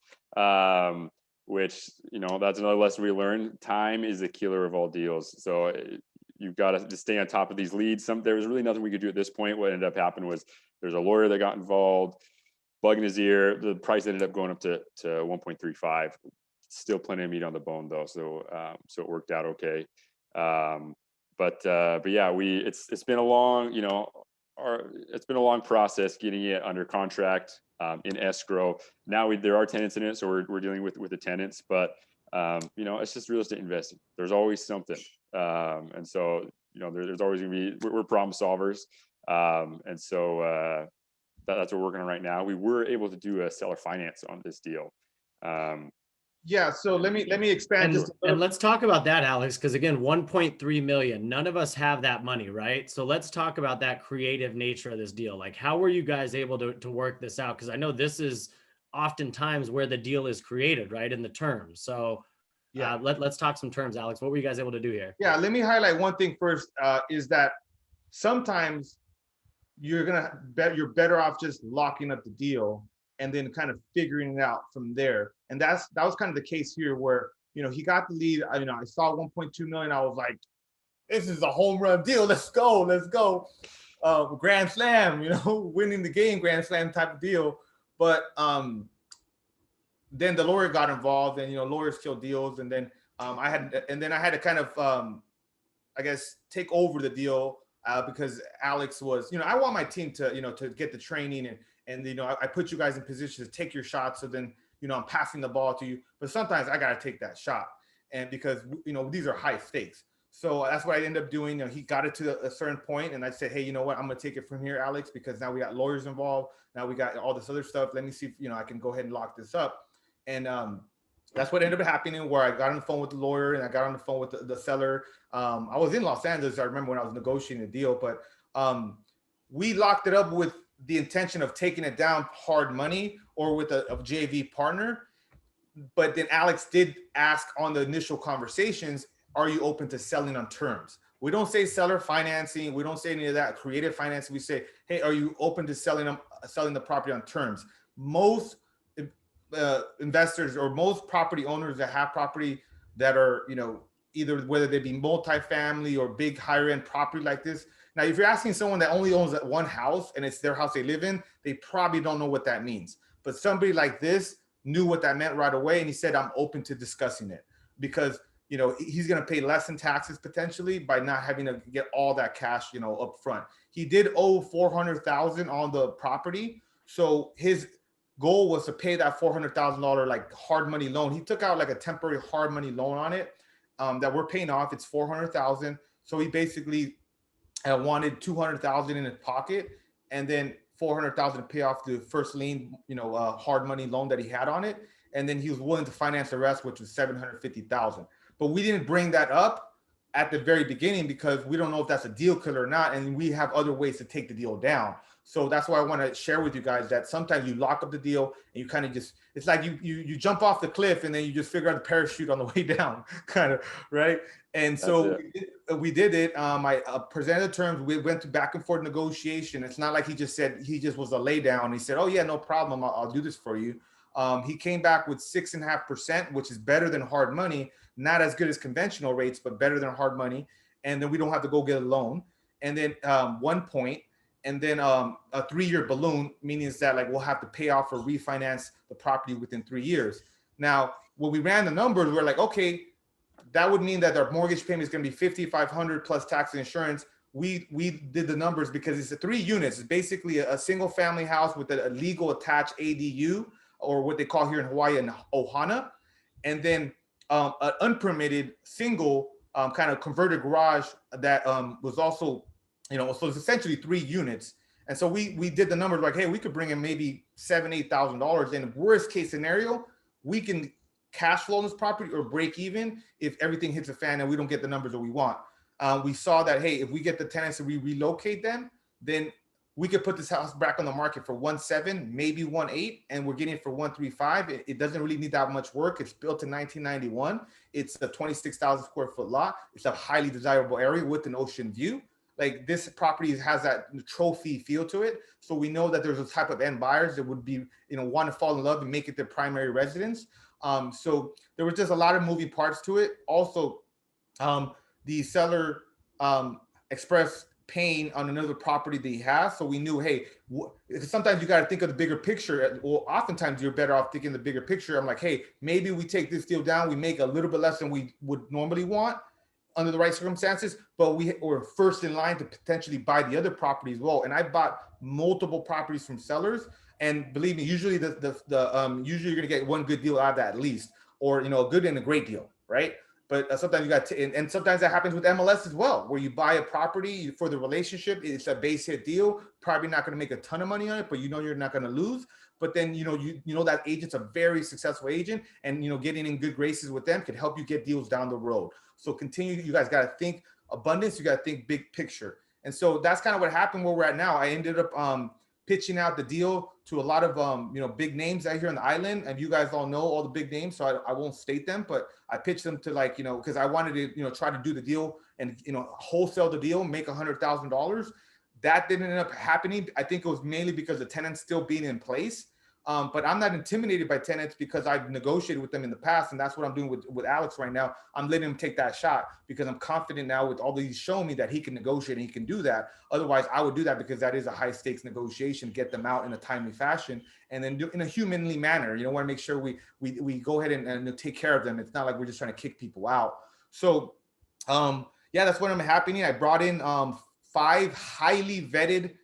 which, that's another lesson we learned. Time is the killer of all deals. So you've got to stay on top of these leads. There was really nothing we could do at this point. What ended up happening was there's a lawyer that got involved, bugging his ear. The price ended up going up to 1.35. Still plenty of meat on the bone though. So it worked out okay. But yeah, it's been a long, it's been a long process getting it under contract, in escrow. Now there are tenants in it, so we're dealing with the tenants, but it's just real estate investing. There's always something. And so, there's always gonna be, we're problem solvers. And so, that's what we're working on right now. We were able to do a seller finance on this deal. Yeah, so let me expand just a little. And let's talk about that, Alex, because again, 1.3 million, none of us have that money, right? So let's talk about that creative nature of this deal. Like, how were you guys able to work this out? Because I know this is oftentimes where the deal is created, right, in the terms. So yeah, let's talk some terms, Alex. What were you guys able to do here? Yeah, let me highlight one thing first, is that sometimes you're better off just locking up the deal and then kind of figuring it out from there. And that was kind of the case here where, he got the lead. I saw 1.2 million. I was like, this is a home run deal. Let's go. Grand slam, winning the game, grand slam type of deal. But then the lawyer got involved, and lawyers kill deals, and then I had to kind of I guess take over the deal because Alex was, I want my team to, to get the training, and I put you guys in position to take your shots. So then, I'm passing the ball to you, but sometimes I got to take that shot. And because, these are high stakes. So that's what I ended up doing. He got it to a certain point, and I said, hey, you know what? I'm going to take it from here, Alex, because now we got lawyers involved. Now we got all this other stuff. Let me see if, I can go ahead and lock this up. And that's what ended up happening, where I got on the phone with the lawyer and I got on the phone with the seller. I was in Los Angeles. I remember when I was negotiating the deal, but we locked it up with the intention of taking it down hard money or with a JV partner. But then Alex did ask on the initial conversations, are you open to selling on terms? We don't say seller financing. We don't say any of that creative financing. We say, hey, are you open to selling the property on terms? Most investors or most property owners that have property that are, either whether they be multifamily or big higher end property like this. Now, if you're asking someone that only owns that one house and it's their house they live in, they probably don't know what that means. But somebody like this knew what that meant right away. And he said, I'm open to discussing it because, he's going to pay less in taxes potentially by not having to get all that cash, up front. He did owe $400,000 on the property. So his goal was to pay that $400,000 like hard money loan. He took out like a temporary hard money loan on it that we're paying off. It's $400,000. So he basically wanted $200,000 in his pocket, and then $400,000 to pay off the first lien, hard money loan that he had on it. And then he was willing to finance the rest, which was $750,000. But we didn't bring that up at the very beginning because we don't know if that's a deal killer or not, and we have other ways to take the deal down. So that's why I want to share with you guys that sometimes you lock up the deal and you kind of just, it's like you jump off the cliff and then you just figure out the parachute on the way down, kind of, right? And so we did it. I presented the terms. We went to back and forth negotiation. It's not like he just said, he just was a lay down. He said, oh yeah, no problem. I'll do this for you. He came back with 6.5%, which is better than hard money. Not as good as conventional rates, but better than hard money. And then we don't have to go get a loan. And then 1 point. And then a 3-year balloon, meaning is that like we'll have to pay off or refinance the property within 3 years. Now, when we ran the numbers, we're like, okay, that would mean that our mortgage payment is going to be $5,500 plus tax and insurance. We did the numbers because it's 3 units. It's basically a single family house with a legal attached ADU, or what they call here in Hawaii an ohana, and then an unpermitted single kind of converted garage that was also, so it's essentially 3 units. And so we did the numbers like, hey, we could bring in maybe $7,000-8,000. In worst case scenario, we can cash flow on this property or break even if everything hits a fan and we don't get the numbers that we want. We saw that, hey, if we get the tenants and we relocate them, then we could put this house back on the market for 1.7, maybe 1.8, and we're getting it for 1.35. It doesn't really need that much work. It's built in 1991. It's a 26,000 square foot lot. It's a highly desirable area with an ocean view. Like this property has that trophy feel to it. So we know that there's a type of end buyers that would be, want to fall in love and make it their primary residence. So there was just a lot of moving parts to it. Also, the seller expressed pain on another property that he has. So we knew, hey, sometimes you got to think of the bigger picture. Well, oftentimes you're better off thinking the bigger picture. I'm like, hey, maybe we take this deal down. We make a little bit less than we would normally want under the right circumstances, but we were first in line to potentially buy the other property as well. And I bought multiple properties from sellers. And believe me, usually usually you're gonna get one good deal out of that at least, or a good and a great deal, right? But sometimes you got to, and sometimes that happens with MLS as well, where you buy a property for the relationship. It's a base hit deal, probably not going to make a ton of money on it, but you're not going to lose. But then that agent's a very successful agent, and getting in good graces with them can help you get deals down the road. So continue. You guys got to think abundance. You got to think big picture. And so that's kind of what happened where we're at now. I ended up pitching out the deal to a lot of big names out here on the island, and you guys all know all the big names, so I won't state them, but I pitched them to because I wanted to try to do the deal and wholesale the deal, make $100,000. That didn't end up happening. I think it was mainly because the tenants still being in place. But I'm not intimidated by tenants because I've negotiated with them in the past. And that's what I'm doing with Alex right now. I'm letting him take that shot because I'm confident now with all these showing me that he can negotiate and he can do that. Otherwise, I would do that because that is a high stakes negotiation, get them out in a timely fashion and then do in a humanly manner. You know, want to make sure we go ahead and take care of them. It's not like we're just trying to kick people out. So yeah, that's what I'm happening. I brought in 5 highly vetted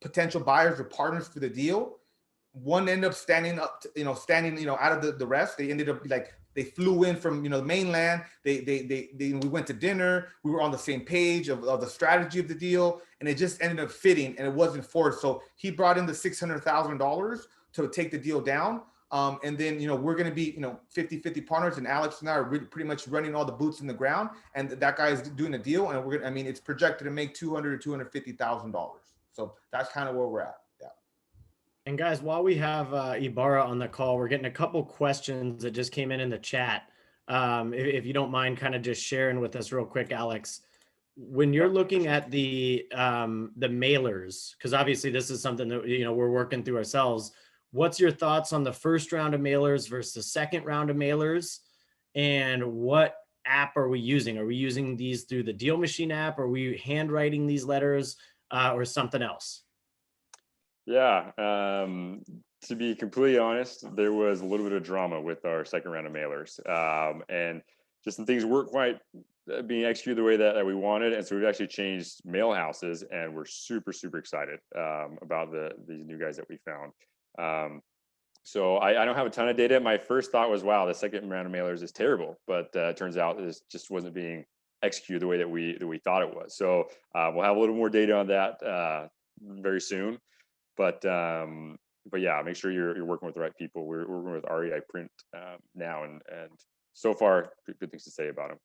potential buyers or partners for the deal. One ended up standing up, out of the rest. They ended up like they flew in from the mainland. They we went to dinner. We were on the same page of the strategy of the deal, and it just ended up fitting, and it wasn't forced. So he brought in the $600,000 to take the deal down. And then we're going to be 50-50 partners, and Alex and I are pretty much running all the boots in the ground, and that guy is doing a deal, and we're gonna, it's projected to make $200,000 to $250,000. So that's kind of where we're at. Yeah. And guys, while we have Ibarra on the call, we're getting a couple questions that just came in the chat. If you don't mind kind of just sharing with us real quick, Alex, when you're looking at the mailers, because obviously this is something that we're working through ourselves. What's your thoughts on the first round of mailers versus the second round of mailers? And what app are we using? Are we using these through the Deal Machine app? Are we handwriting these letters or something else? Yeah, to be completely honest, there was a little bit of drama with our second round of mailers, and just some things weren't quite being executed the way that we wanted, and so we've actually changed mail houses, and we're super excited about these new guys that we found. So I don't have a ton of data. My first thought was, wow, the second round of mailers is terrible, but it turns out this just wasn't being executed the way that we thought it was. So we'll have a little more data on that very soon. But yeah, make sure you're working with the right people. We're working with REI Print now, and so far, good things to say about them.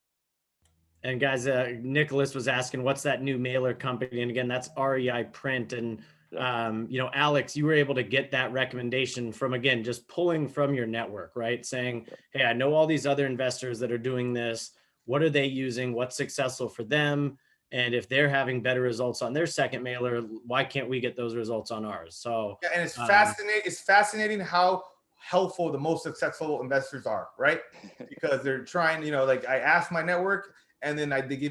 And guys, Nicholas was asking, what's that new mailer company? And again, that's REI Print. And Alex, you were able to get that recommendation from, again, just pulling from your network, right? Saying, hey, I know all these other investors that are doing this. What are they using? What's successful for them? And if they're having better results on their second mailer, why can't we get those results on ours? So yeah, and it's fascinating. It's fascinating how helpful the most successful investors are, right? Because they're trying, like I asked my network, and then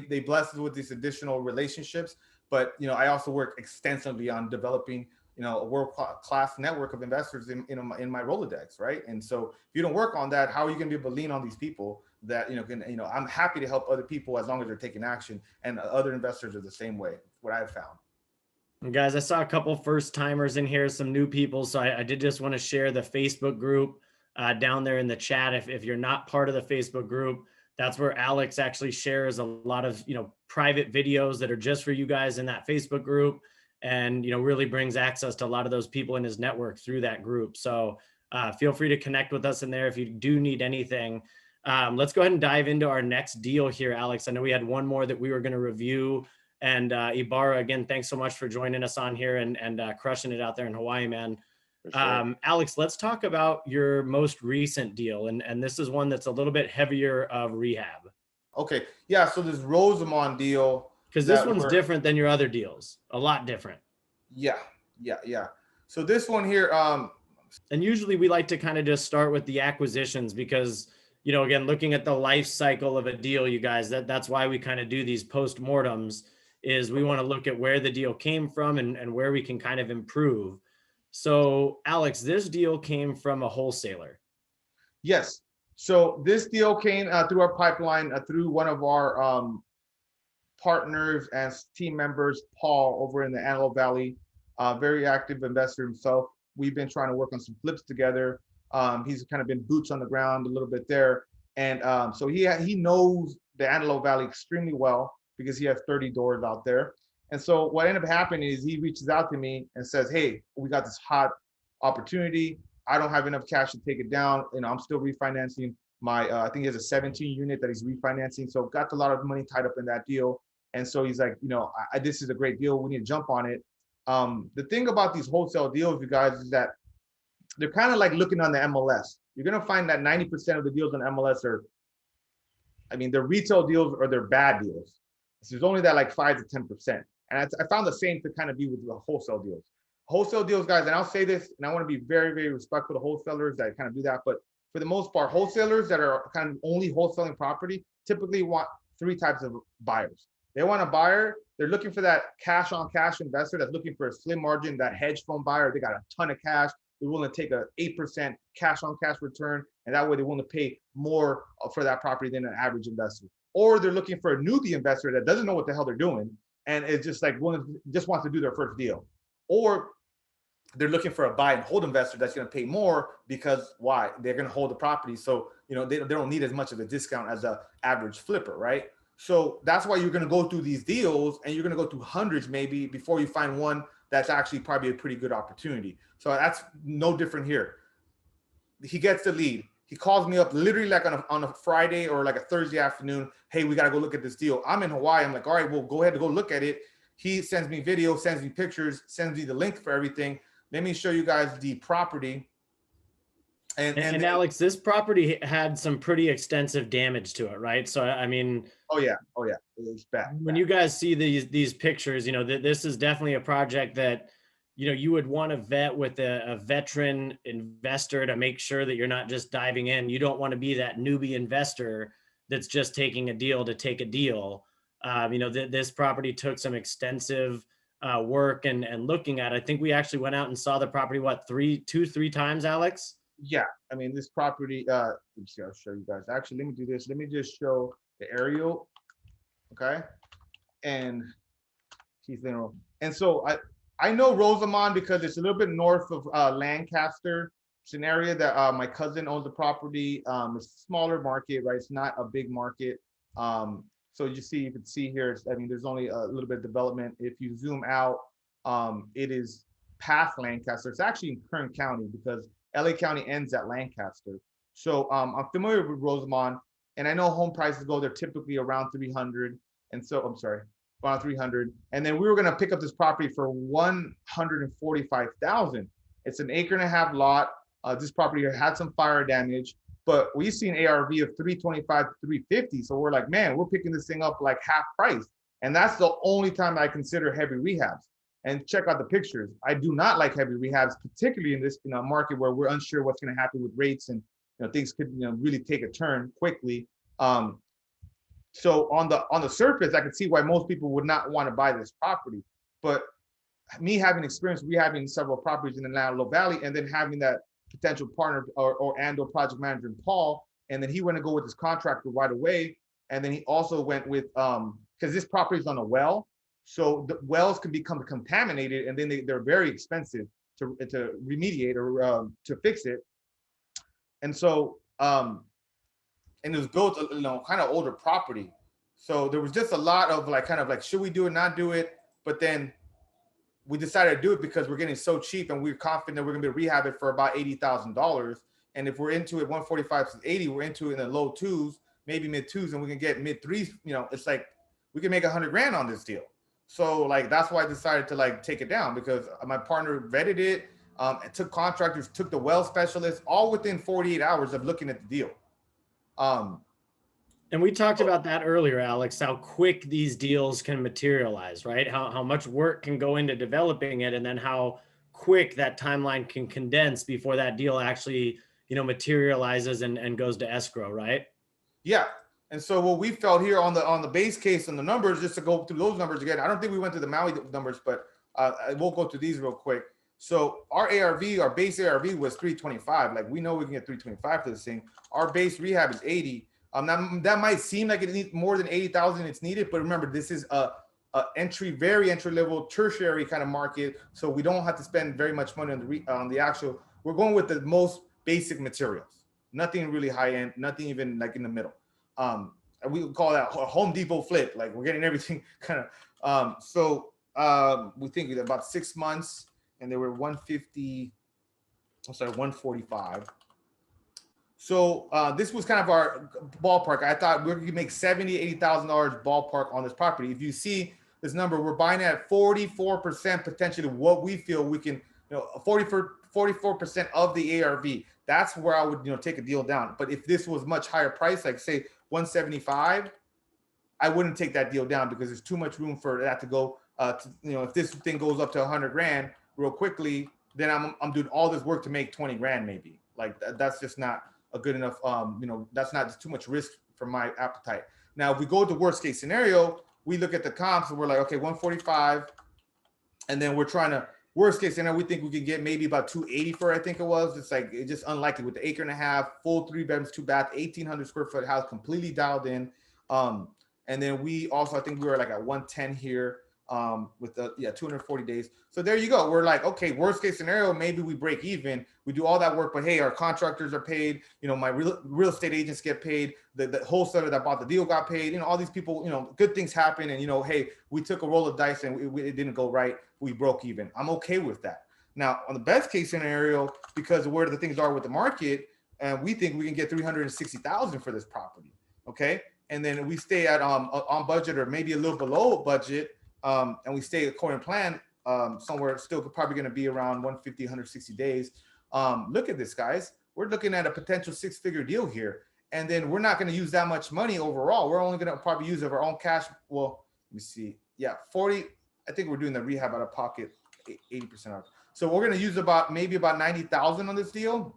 they bless us with these additional relationships. But I also work extensively on developing a world-class network of investors in my Rolodex, right? And so if you don't work on that, how are you going to be able to lean on these people that I'm happy to help other people as long as they're taking action, and other investors are the same way. What I've found. And guys, I saw a couple first timers in here, some new people, so I did just want to share the Facebook group down there in the chat. If you're not part of the Facebook group, that's where Alex actually shares a lot of private videos that are just for you guys in that Facebook group, and really brings access to a lot of those people in his network through that group. So feel free to connect with us in there if you do need anything. Let's go ahead and dive into our next deal here, Alex. I know we had one more that we were going to review. And Ibarra, again, thanks so much for joining us on here and crushing it out there in Hawaii, man. Sure. Alex, let's talk about your most recent deal. And this is one that's a little bit heavier of rehab. Okay. Yeah. So this Rosamond deal. Because this one's different than your other deals. A lot different. Yeah. So this one here. And usually we like to kind of just start with the acquisitions because, again, looking at the life cycle of a deal, you guys, that's why we kind of do these post-mortems, is we want to look at where the deal came from and where we can kind of improve. So Alex, this deal came from a wholesaler. Yes. So this deal came through our pipeline, through one of our partners and team members, Paul, over in the Antelope Valley, very active investor himself. We've been trying to work on some flips together. He's kind of been boots on the ground a little bit there. And so he knows the Antelope Valley extremely well because he has 30 doors out there. And so what ended up happening is he reaches out to me and says, hey, we got this hot opportunity. I don't have enough cash to take it down. I'm still refinancing my, I think he has a 17 unit that he's refinancing. So got a lot of money tied up in that deal. And so he's like, this is a great deal. We need to jump on it. The thing about these wholesale deals, you guys, is that they're kind of like looking on the MLS. You're going to find that 90% of the deals on MLS they're retail deals or they're bad deals. So there's only that like 5 to 10%. And I found the same to kind of be with the wholesale deals. wholesale deals, guys, and I'll say this, and I want to be very, very respectful to wholesalers that kind of do that, but for the most part, wholesalers that are kind of only wholesaling property typically want three types of buyers. They want a buyer, they're looking for that cash on cash investor that's looking for a slim margin, that hedge fund buyer, they got a ton of cash, they're willing to take a 8% cash on cash return, and that way they're willing to pay more for that property than an average investor. Or they're looking for a newbie investor that doesn't know what the hell they're doing, and it's just like just wants to do their first deal. Or they're looking for a buy and hold investor that's going to pay more because why? They're going to hold the property. So, they don't need as much of a discount as a average flipper, right? So that's why you're going to go through these deals, and you're going to go through hundreds maybe before you find one that's actually probably a pretty good opportunity. So that's no different here. He gets the lead. He calls me up literally like on a Friday or like a Thursday afternoon. Hey, we got to go look at this deal. I'm in Hawaii. I'm like, all right, well, go ahead and go look at it. He sends me video, sends me pictures, sends me the link for everything. Let me show you guys the property. And Alex, this property had some pretty extensive damage to it, right? So, I mean, oh yeah, it's bad. When you guys see these pictures, this is definitely a project that, you would want to vet with a veteran investor to make sure that you're not just diving in. You don't want to be that newbie investor that's just taking a deal to take a deal. This property took some extensive work and looking at. I think we actually went out and saw the property, two, three times, Alex? Yeah, I mean, this property, let me see, I'll show you guys. Actually, let me do this. Let me just show the aerial, okay? And he's in, and so I know Rosamond because it's a little bit north of Lancaster. It's an area that my cousin owns the property. It's a smaller market, right? It's not a big market. So you can see here, there's only a little bit of development. If you zoom out, it is past Lancaster. It's actually in Kern County because LA County ends at Lancaster. So I'm familiar with Rosamond, and I know home prices go, they're typically around 300. And so, I'm sorry, around 300. And then we were gonna pick up this property for 145,000. It's an 1.5 acre lot. This property had some fire damage, but we've seen ARV of 325 to 350. So we're like, man, we're picking this thing up like half price. And that's the only time I consider heavy rehabs. And check out the pictures. I do not like heavy rehabs, particularly in this market where we're unsure what's going to happen with rates, and things could really take a turn quickly. So on the surface, I can see why most people would not want to buy this property. But me having experience rehabbing several properties in the Aloha Valley, and then having that potential partner or project manager in Paul, and then he went to go with his contractor right away, and then he also went with because this property is on a well. So the wells can become contaminated, and then they're very expensive to remediate or to fix it. And so, and it was built, kind of older property. So there was just a lot of should we do it, not do it? But then we decided to do it because we're getting so cheap, and we're confident that we're gonna be able to rehab it for about $80,000. And if we're into it 145 to 80, we're into it in the low twos, maybe mid twos, and we can get mid threes. It's like we can make $100,000 on this deal. So that's why I decided to take it down, because my partner vetted it, and took contractors, took the well specialists, all within 48 hours of looking at the deal. And we talked about that earlier, Alex, how quick these deals can materialize, right? How much work can go into developing it, and then how quick that timeline can condense before that deal actually, materializes and goes to escrow, right? Yeah. And so what we felt here on the base case and the numbers, just to go through those numbers again, I don't think we went to the Maui numbers, but I will go through these real quick. So our ARV, our base ARV was 325. We know we can get 325 for this thing. Our base rehab is 80. That might seem like it needs more than 80,000 it's needed, but remember, this is a very entry level tertiary kind of market. So we don't have to spend very much money on the actual, we're going with the most basic materials, nothing really high end, nothing even in the middle. And we would call that a Home Depot flip. We're getting everything kind of, we think about 6 months, and they were 145. So this was kind of our ballpark. I thought we could make $70,000, $80,000 ballpark on this property. If you see this number, we're buying at 44% potentially what we feel we can, 44% of the ARV. That's where I would, take a deal down. But if this was much higher price, like say 175, I wouldn't take that deal down, because there's too much room for that to go. If this thing goes up to $100,000, real quickly, then I'm doing all this work to make 20 grand maybe. Like that's just not a good enough, that's not too much risk for my appetite. Now, if we go to worst case scenario, we look at the comps and we're like, okay, 145. And then we're trying to, worst case scenario, we think we can get maybe about 280 for, I think it was. It's like, it's just unlikely with the acre and a half, full 3 bedrooms, 2 bath, 1,800 square foot house, completely dialed in. And then we also, I think we were like at 110 here with the 240 days. So there you go. We're like, okay, worst case scenario, maybe we break even. We do all that work, but hey, our contractors are paid. My real estate agents get paid. The wholesaler that bought the deal got paid. All these people, good things happen. And hey, we took a roll of dice and it didn't go right. We broke even. I'm okay with that. Now, on the best case scenario, because of where the things are with the market, and we think we can get 360,000 for this property. Okay. And then we stay at on budget or maybe a little below budget, and we stay according to plan, somewhere still probably going to be around 150, 160 days. Look at this, guys. We're looking at a potential 6-figure deal here. And then we're not going to use that much money overall. We're only going to probably use of our own cash. Well, let me see. Yeah, 40. I think we're doing the rehab out of pocket, 80% off. So we're going to use maybe about 90,000 on this deal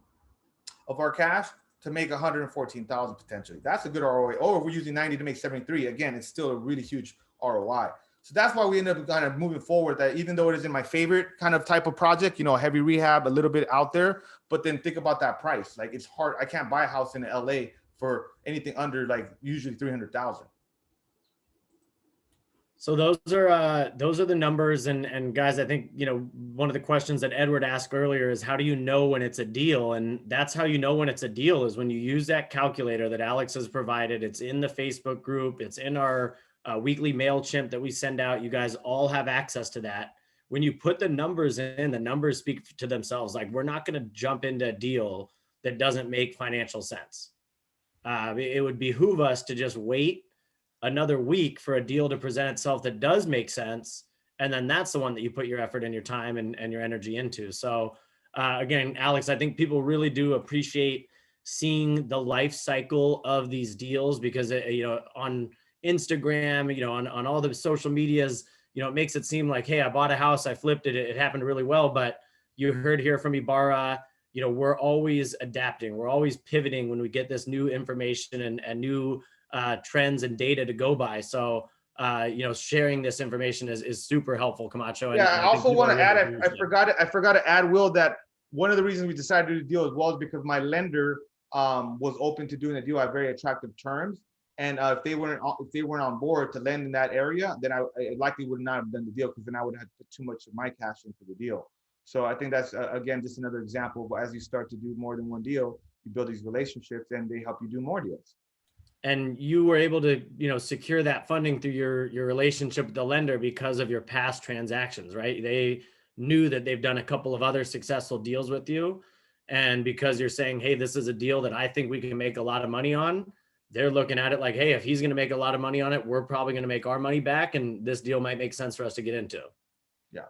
of our cash to make 114,000 potentially. That's a good ROI. Or if we're using 90 to make 73, again, it's still a really huge ROI. So that's why we ended up kind of moving forward, that even though it isn't my favorite kind of type of project, heavy rehab, a little bit out there, but then think about that price. Like, it's hard. I can't buy a house in LA for anything under like usually 300,000. So those are the numbers, and guys, I think one of the questions that Edward asked earlier is, how do you know when it's a deal? And that's how you know when it's a deal, is when you use that calculator that Alex has provided. It's in the Facebook group, it's in our weekly MailChimp that we send out. You guys all have access to that. When you put the numbers in, the numbers speak to themselves. Like, we're not going to jump into a deal that doesn't make financial sense. It would behoove us to just wait another week for a deal to present itself that does make sense. And then that's the one that you put your effort and your time and your energy into. So again, Alex, I think people really do appreciate seeing the life cycle of these deals, because on Instagram, on all the social medias, it makes it seem like, hey, I bought a house, I flipped it, it happened really well. But you heard here from Ibarra, we're always adapting. We're always pivoting when we get this new information and new trends and data to go by. So, sharing this information is super helpful, Camacho. Yeah, I also want to add, I forgot to add, Will, that one of the reasons we decided to do the deal as well is because my lender was open to doing a deal at very attractive terms. And if they weren't on board to lend in that area, then I likely would not have done the deal, because then I would have put too much of my cash into the deal. So I think that's, again, just another example. But as you start to do more than one deal, you build these relationships and they help you do more deals. And you were able to, secure that funding through your relationship with the lender because of your past transactions, right? They knew that they've done a couple of other successful deals with you. And because you're saying, hey, this is a deal that I think we can make a lot of money on, they're looking at it like, hey, if he's going to make a lot of money on it, we're probably going to make our money back. And this deal might make sense for us to get into. Yeah.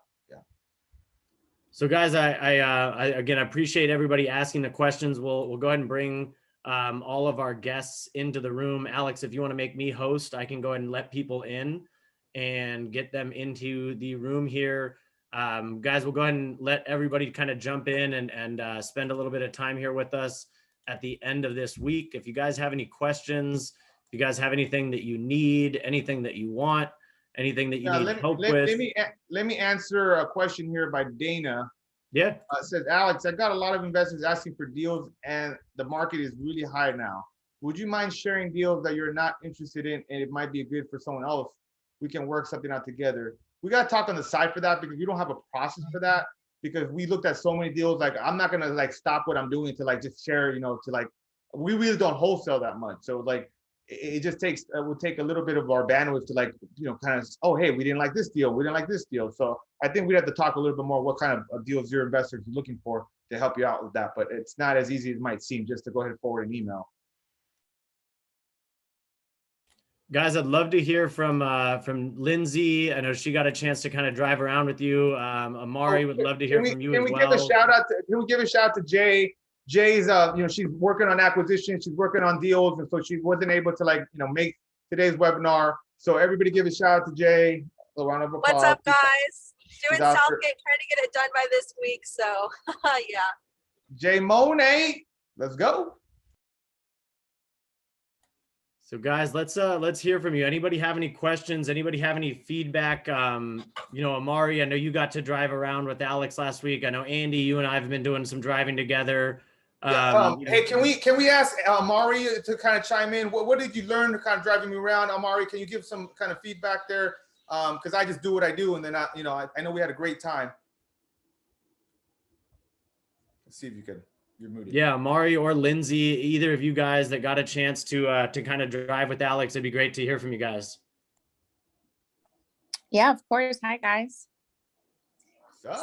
So guys, I again, appreciate everybody asking the questions. We'll go ahead and bring all of our guests into the room. Alex, if you want to make me host, I can go ahead and let people in and get them into the room here. Guys, we'll go ahead and let everybody kind of jump in and spend a little bit of time here with us at the end of this week. If you guys have any questions, if you guys have anything that you need, anything that you want, anything that you need help with. Let me answer a question here by Dana. Yeah. It says, Alex, I got a lot of investors asking for deals and the market is really high now. Would you mind sharing deals that you're not interested in and it might be good for someone else? We can work something out together. We got to talk on the side for that, because we don't have a process for that, because we looked at so many deals. Like, I'm not going to like stop what I'm doing to like just share, to like, we really don't wholesale that much. So like, it just would take a little bit of our bandwidth to like, kind of, oh, hey, we didn't like this deal. We didn't like this deal. So I think we'd have to talk a little bit more what kind of deals your investors are looking for to help you out with that. But it's not as easy as it might seem just to go ahead and forward an email. Guys, I'd love to hear from Lindsay. I know she got a chance to kind of drive around with you. Amari would love to hear from you as well. Can we give a shout out to Jay? Jay's, she's working on acquisition. She's working on deals. And so she wasn't able to like, make today's webinar. So everybody give a shout out to Jay. A round of applause. What's up, guys? She's Doing out there. Southgate, trying to get it done by this week. So yeah. Jay Monet, let's go. So guys, let's hear from you. Anybody have any questions? Anybody have any feedback? Amari, I know you got to drive around with Alex last week. I know Andy, you and I have been doing some driving together. Hey, can we ask Amari to kind of chime in? What did you learn kind of driving me around, Amari? Can you give some kind of feedback there? Because I just do what I do, and then I know we had a great time. Let's see if you can. You're muted. Yeah, Amari or Lindsay, either of you guys that got a chance to kind of drive with Alex, it'd be great to hear from you guys. Yeah, of course. Hi, guys.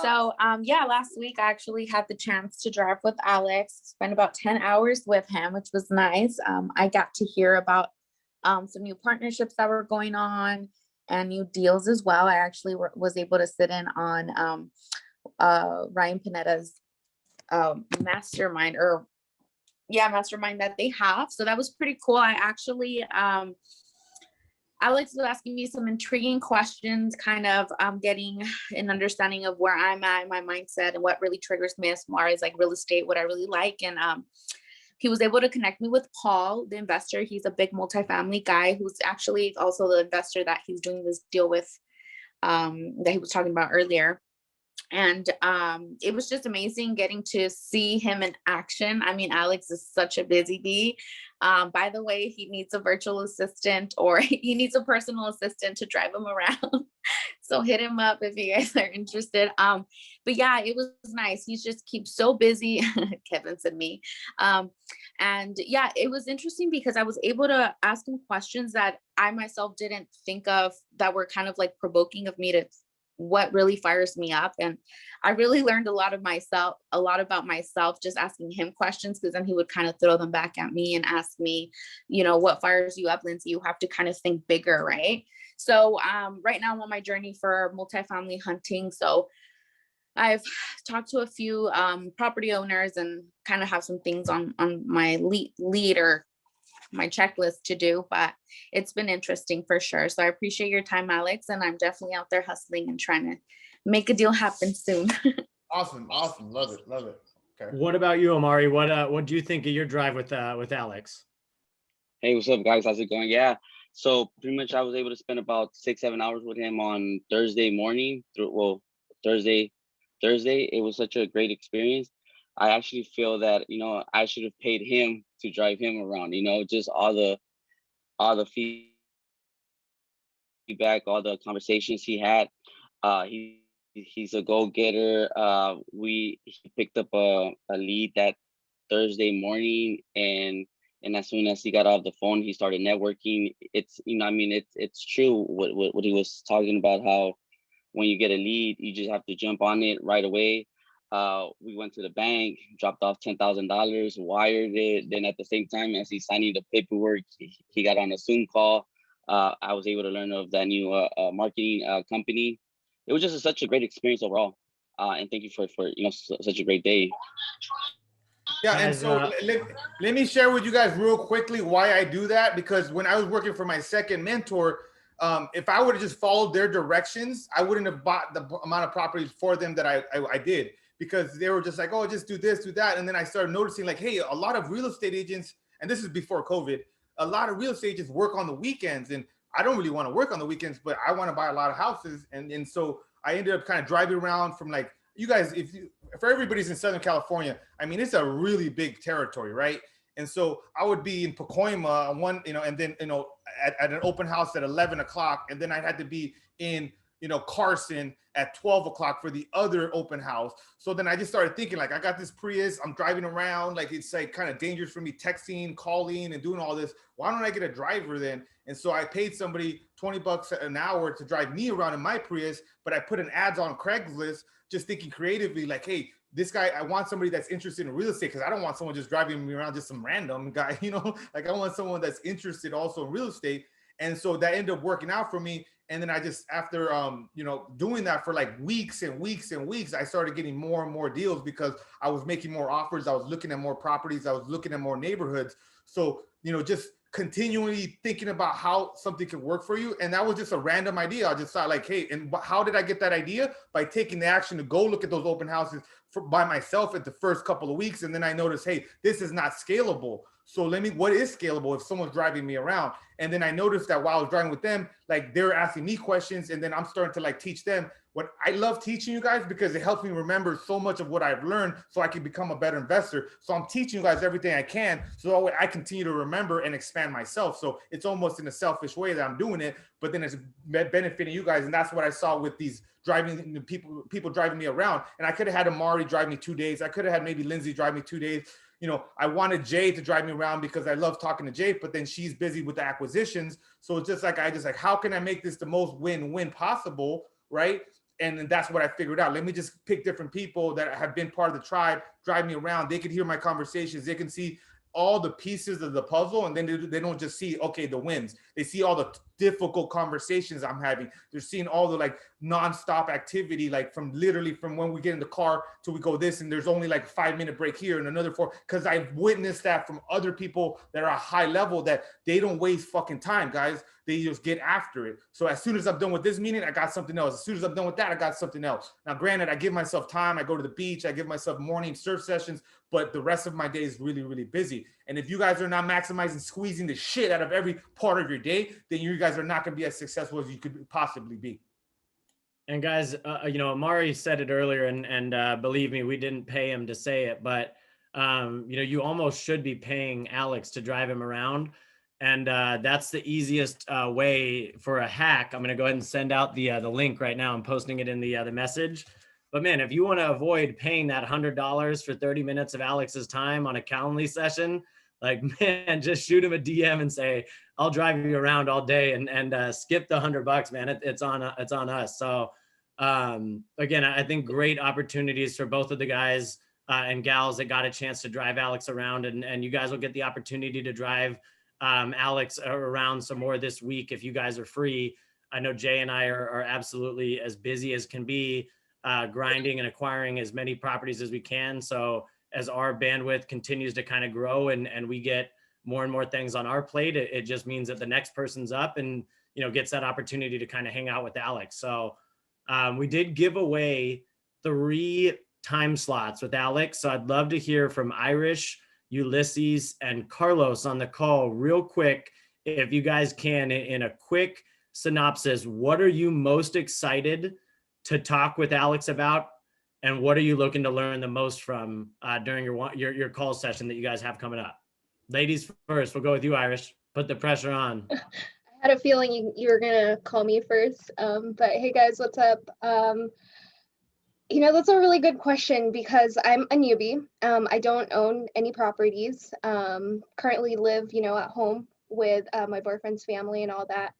So, last week I actually had the chance to drive with Alex, spend about 10 hours with him, which was nice. I got to hear about some new partnerships that were going on and new deals as well. I actually was able to sit in on Ryan Panetta's mastermind that they have. So that was pretty cool. I actually, Alex was asking me some intriguing questions, kind of getting an understanding of where I'm at, my mindset, and what really triggers me as far as like real estate, what I really like. And he was able to connect me with Paul, the investor. He's a big multifamily guy who's actually also the investor that he's doing this deal with, that he was talking about earlier. And it was just amazing getting to see him in action. I mean, Alex is such a busy bee. By the way, he needs a virtual assistant, or he needs a personal assistant to drive him around. So hit him up if you guys are interested. But yeah, it was nice. He just keeps so busy. Kevin's and me. And yeah, it was interesting because I was able to ask him questions that I myself didn't think of, that were kind of like provoking of me to what really fires me up. And I really learned a lot about myself, just asking him questions, because then he would kind of throw them back at me and ask me, what fires you up, Lindsay? You have to kind of think bigger, right? So right now I'm on my journey for multifamily hunting. So I've talked to a few property owners and kind of have some things on my lead or my checklist to do, but it's been interesting for sure. So I appreciate your time, Alex, and I'm definitely out there hustling and trying to make a deal happen soon. Awesome. Love it. Okay. What about you, Amari? What do you think of your drive with Alex? Hey, what's up, guys? How's it going? Yeah. So pretty much I was able to spend about 6-7 hours with him on Thursday morning Thursday. It was such a great experience. I actually feel that, I should have paid him to drive him around, just all the feedback, all the conversations he had. He's a go-getter. He picked up a lead that Thursday morning, and as soon as he got off the phone, he started networking. It's, it's true what he was talking about, how when you get a lead, you just have to jump on it right away. We went to the bank, dropped off $10,000, wired it. Then at the same time as he's signing the paperwork, he got on a Zoom call. I was able to learn of that new marketing company. It was just such a great experience overall. And thank you for such a great day. Yeah, and so let me share with you guys real quickly why I do that. Because when I was working for my second mentor, if I would have just followed their directions, I wouldn't have bought the amount of properties for them that I did, because they were just like, oh, just do this, do that. And then I started noticing like, hey, a lot of real estate agents, and this is before COVID, a lot of real estate agents work on the weekends, and I don't really want to work on the weekends, but I want to buy a lot of houses. And so I ended up kind of driving around from, like, you guys, for everybody's in Southern California, I mean, it's a really big territory, right? And so I would be in Pacoima and then, at an open house at 11 o'clock. And then I had to be in, Carson at 12 o'clock for the other open house. So then I just started thinking, like, I got this Prius, I'm driving around, like, it's like kind of dangerous for me texting, calling, and doing all this. Why don't I get a driver then? And so I paid somebody $20 an hour to drive me around in my Prius, but I put an ads on Craigslist, just thinking creatively, like, hey, this guy, I want somebody that's interested in real estate, because I don't want someone just driving me around, just some random guy, like, I want someone that's interested also in real estate. And so that ended up working out for me. And then I just, after, doing that for like weeks and weeks and weeks, I started getting more and more deals, because I was making more offers. I was looking at more properties. I was looking at more neighborhoods. So, just continually thinking about how something can work for you. And that was just a random idea. I just thought like, hey, and how did I get that idea? By taking the action to go look at those open houses by myself at the first couple of weeks. And then I noticed, hey, this is not scalable. So what is scalable if someone's driving me around? And then I noticed that while I was driving with them, like they're asking me questions, and then I'm starting to like teach them. What I love teaching you guys because it helps me remember so much of what I've learned so I can become a better investor. So I'm teaching you guys everything I can so I continue to remember and expand myself. So it's almost in a selfish way that I'm doing it, but then it's benefiting you guys. And that's what I saw with these driving people driving me around. And I could have had Amari drive me 2 days. I could have had maybe Lindsay drive me 2 days. You know, I wanted Jay to drive me around because I love talking to Jay, but then she's busy with the acquisitions. So it's just like, how can I make this the most win-win possible, right? And then that's what I figured out. Let me just pick different people that have been part of the tribe, drive me around. They can hear my conversations. They can see all the pieces of the puzzle, and then they don't just see, okay, the wins. They see all the difficult conversations I'm having. They're seeing all the like nonstop activity, like from when we get in the car till we go this, and there's only like a 5-minute break here and another 4, because I've witnessed that from other people that are high level, that they don't waste fucking time, guys. They just get after it. So as soon as I'm done with this meeting, I got something else. As soon as I'm done with that, I got something else. Now, granted, I give myself time. I go to the beach. I give myself morning surf sessions, but the rest of my day is really, really busy. And if you guys are not maximizing, squeezing the shit out of every part of your day, then you guys are not going to be as successful as you could possibly be. And guys, you know, Amari said it earlier, and believe me, we didn't pay him to say it, but you know, you almost should be paying Alex to drive him around. And that's the easiest way for a hack. I'm going to go ahead and send out the link right now. I'm posting it in the message. But man, if you want to avoid paying that $100 for 30 minutes of Alex's time on a Calendly session, like, man, just shoot him a DM and say, I'll drive you around all day, and skip the $100, man. It's on us. So again, I think great opportunities for both of the guys and gals that got a chance to drive Alex around, and you guys will get the opportunity to drive Alex around some more this week if you guys are free. I know Jay and I are absolutely as busy as can be, grinding and acquiring as many properties as we can. So as our bandwidth continues to kind of grow and we get more and more things on our plate, it just means that the next person's up and, you know, gets that opportunity to kind of hang out with Alex. So we did give away 3 time slots with Alex. So I'd love to hear from Irish, Ulysses, and Carlos on the call real quick. If you guys can, in a quick synopsis, what are you most excited to talk with Alex about? And what are you looking to learn the most from during your call session that you guys have coming up? Ladies first, we'll go with you, Irish. Put the pressure on. I had a feeling you were gonna call me first, but hey guys, what's up? You know, that's a really good question because I'm a newbie. I don't own any properties. Currently live, you know, at home with my boyfriend's family and all that.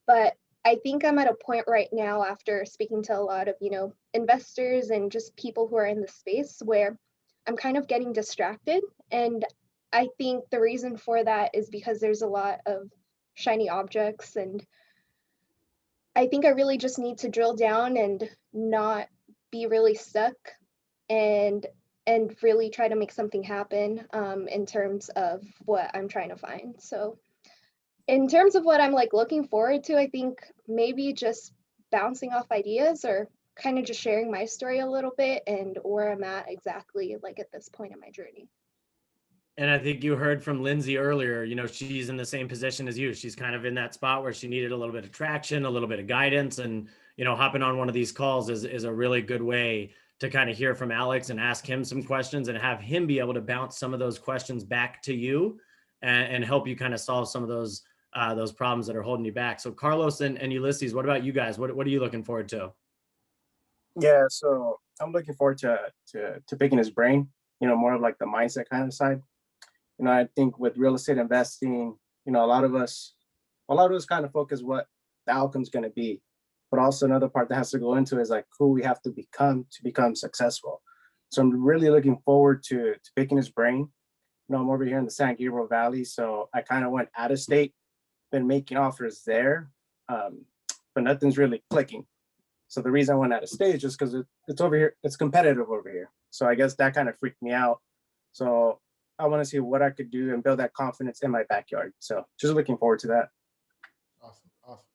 But I think I'm at a point right now, after speaking to a lot of, you know, investors and just people who are in the space, where I'm kind of getting distracted. And I think the reason for that is because there's a lot of shiny objects. And I think I really just need to drill down and not be really stuck and really try to make something happen in terms of what I'm trying to find. So in terms of what I'm like looking forward to, I think maybe just bouncing off ideas or kind of just sharing my story a little bit and where I'm at exactly like at this point in my journey. And I think you heard from Lindsay earlier, you know, she's in the same position as you. She's kind of in that spot where she needed a little bit of traction, a little bit of guidance, and, you know, hopping on one of these calls is a really good way to kind of hear from Alex and ask him some questions and have him be able to bounce some of those questions back to you and help you kind of solve some of those problems that are holding you back. So Carlos and Ulysses, what about you guys? What are you looking forward to? Yeah, so I'm looking forward to picking his brain, you know, more of like the mindset kind of side. You know, I think with real estate investing, you know, a lot of us kind of focus what the outcome's going to be, but also another part that has to go into is like who we have to become successful. So I'm really looking forward to picking his brain. You know, I'm over here in the San Gabriel Valley, so I kind of went out of state, been making offers there, but nothing's really clicking. So the reason I went out of state is just because it's over here, it's competitive over here. So I guess that kind of freaked me out. So I want to see what I could do and build that confidence in my backyard. So just looking forward to that. Awesome. Awesome.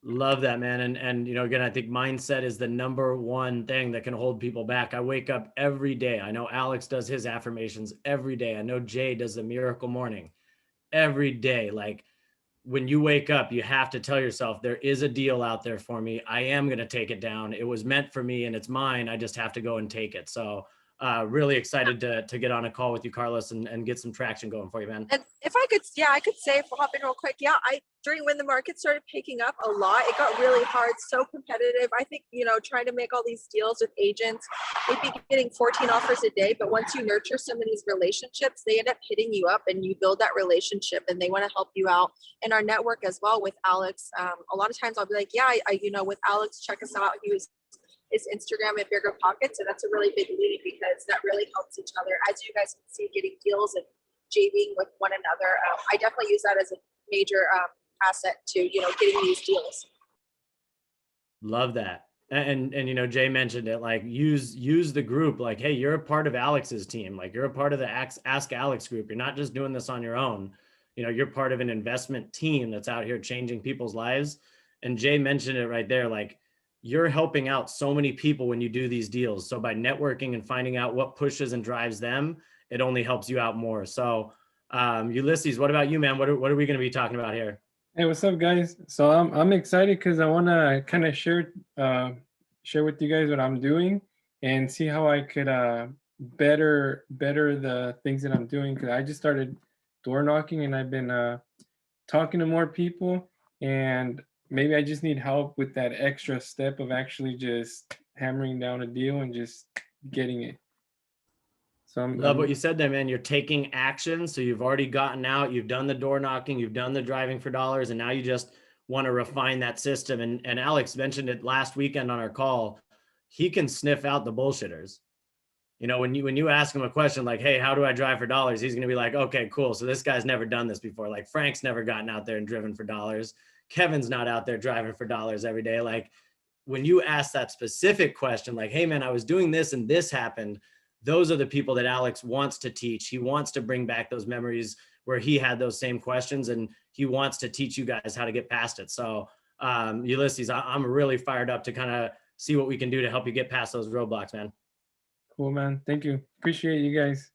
Love that, man. And again, I think mindset is the number one thing that can hold people back. I wake up every day. I know Alex does his affirmations every day. I know Jay does the miracle morning every day. Like, when you wake up, you have to tell yourself there is a deal out there for me. I am going to take it down. It was meant for me and it's mine. I just have to go and take it. So really excited to get on a call with you, Carlos, and get some traction going for you, man. And if I could, I could say, if we'll hop in real quick. Yeah, during when the market started picking up a lot, it got really hard, so competitive. I think, trying to make all these deals with agents, they'd be getting 14 offers a day. But once you nurture some of these relationships, they end up hitting you up and you build that relationship and they want to help you out. And our network as well with Alex. A lot of times I'll be like, yeah, with Alex, check us out. His Instagram at Bigger Pockets. So that's a really big lead because that really helps each other. As you guys can see, getting deals and JVing with one another. I definitely use that as a major asset to, getting these deals. Love that. And Jay mentioned it, like use the group. Like, hey, you're a part of Alex's team. Like, you're a part of the Ask Alex group. You're not just doing this on your own. You're part of an investment team that's out here changing people's lives. And Jay mentioned it right there. Like, you're helping out so many people when you do these deals. So by networking and finding out what pushes and drives them, it only helps you out more. So Ulysses, what about you, man? What are we going to be talking about here? Hey, what's up, guys? So I'm excited because I want to kind of share with you guys what I'm doing and see how I could better the things that I'm doing. Because I just started door knocking and I've been talking to more people, and maybe I just need help with that extra step of actually just hammering down a deal and just getting it. So Love what you said there, man. You're taking action. So you've already gotten out, you've done the door knocking, you've done the driving for dollars, and now you just want to refine that system. And Alex mentioned it last weekend on our call. He can sniff out the bullshitters. When you ask him a question like, hey, how do I drive for dollars? He's going to be like, okay, cool. So this guy's never done this before. Like, Frank's never gotten out there and driven for dollars. Kevin's not out there driving for dollars every day. Like, when you ask that specific question, like, hey man, I was doing this and this happened. Those are the people that Alex wants to teach. He wants to bring back those memories where he had those same questions, and he wants to teach you guys how to get past it. So Ulysses, I'm really fired up to kind of see what we can do to help you get past those roadblocks, man. Cool, man. Thank you. Appreciate you guys.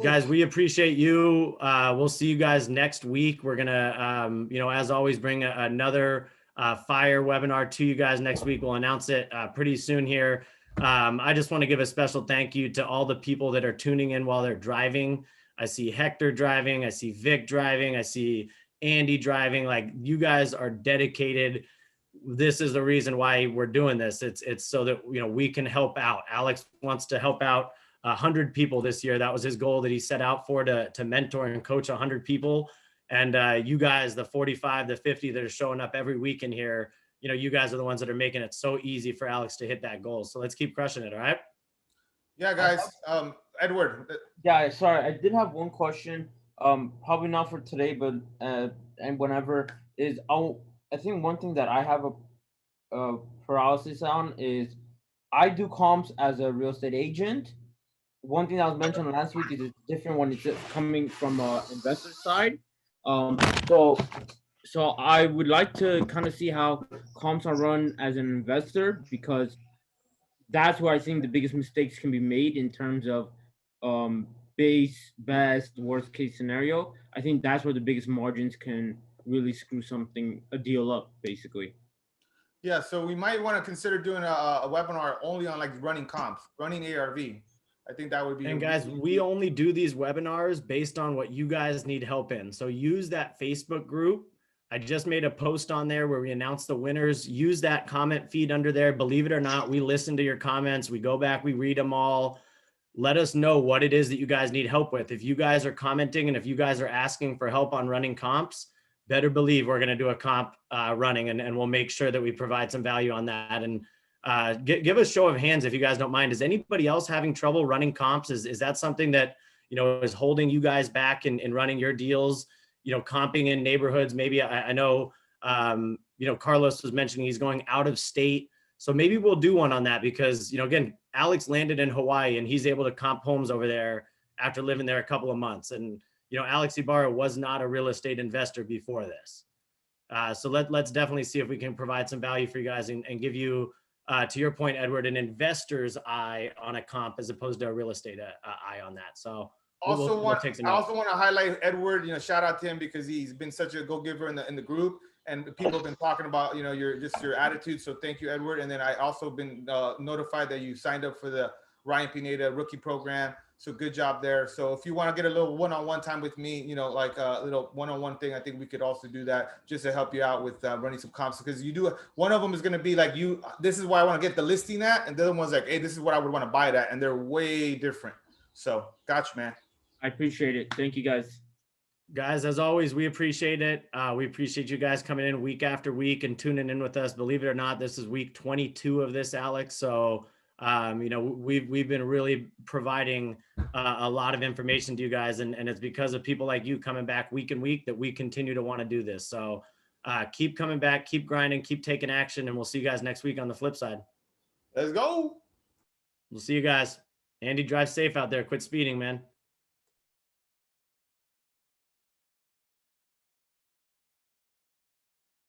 Guys, we appreciate you. We'll see you guys next week. We're gonna, as always, bring another fire webinar to you guys next week. We'll announce it pretty soon here. I just want to give a special thank you to all the people that are tuning in while they're driving. I see Hector driving. I see Vic driving. I see Andy driving. Like, you guys are dedicated. This is the reason why we're doing this. It's so that, we can help out. Alex wants to help out 100 people this year. That was his goal that he set out for, to mentor and coach 100 people. And you guys, the 45, the 50 that are showing up every week in here, you guys are the ones that are making it so easy for Alex to hit that goal. So let's keep crushing it. All right. Yeah, guys. Edward. Yeah, sorry. I did have one question. Probably not for today, but and whenever is I think one thing that I have a paralysis on is I do comps as a real estate agent. One thing that was mentioned last week is it's different when it's coming from an investor side. So I would like to kind of see how comps are run as an investor, because that's where I think the biggest mistakes can be made in terms of base, best, worst case scenario. I think that's where the biggest margins can really screw a deal up, basically. Yeah, so we might want to consider doing a webinar only on like running comps, running ARV. I think that would be. And guys, we only do these webinars based on what you guys need help in. So use that Facebook group. I just made a post on there where we announce the winners. Use that comment feed under there. Believe it or not, we listen to your comments. We go back, we read them all. Let us know what it is that you guys need help with. If you guys are commenting and if you guys are asking for help on running comps, better believe we're going to do a comp running, and we'll make sure that we provide some value on that. And give a show of hands if you guys don't mind. Is anybody else having trouble running comps? Is that something that, is holding you guys back in running your deals? Comping in neighborhoods. Maybe I know, Carlos was mentioning he's going out of state. So maybe we'll do one on that because, again, Alex landed in Hawaii and he's able to comp homes over there after living there a couple of months. And, you know, Alex Ibarra was not a real estate investor before this. So let's definitely see if we can provide some value for you guys and give you, to your point, Edward, an investor's eye on a comp as opposed to a real estate eye on that. So we'll take some I notes. also want to highlight Edward, you know, shout out to him because he's been such a go-giver in the group, and people have been talking about, you know, your attitude. So thank you, Edward. And then I also been notified that you signed up for the Ryan Pineda rookie program. So good job there. So if you want to get a little one-on-one time with me, you know, like a little one-on-one thing, I think we could also do that just to help you out with running some comps, because you do, one of them is going to be like, this is why I want to get the listing at, and the other one's like, hey, this is what I would want to buy it at, and they're way different. So gotcha, man. I appreciate it. Thank you, guys. Guys, as always, we appreciate it. We appreciate you guys coming in week after week and tuning in with us. Believe it or not, this is week 22 of this, Alex. So, you know, we've been really providing a lot of information to you guys, and it's because of people like you coming back week and week that we continue to want to do this. So keep coming back, keep grinding, keep taking action, and we'll see you guys next week on the flip side. Let's go. We'll see you guys. Andy, drive safe out there. Quit speeding, man.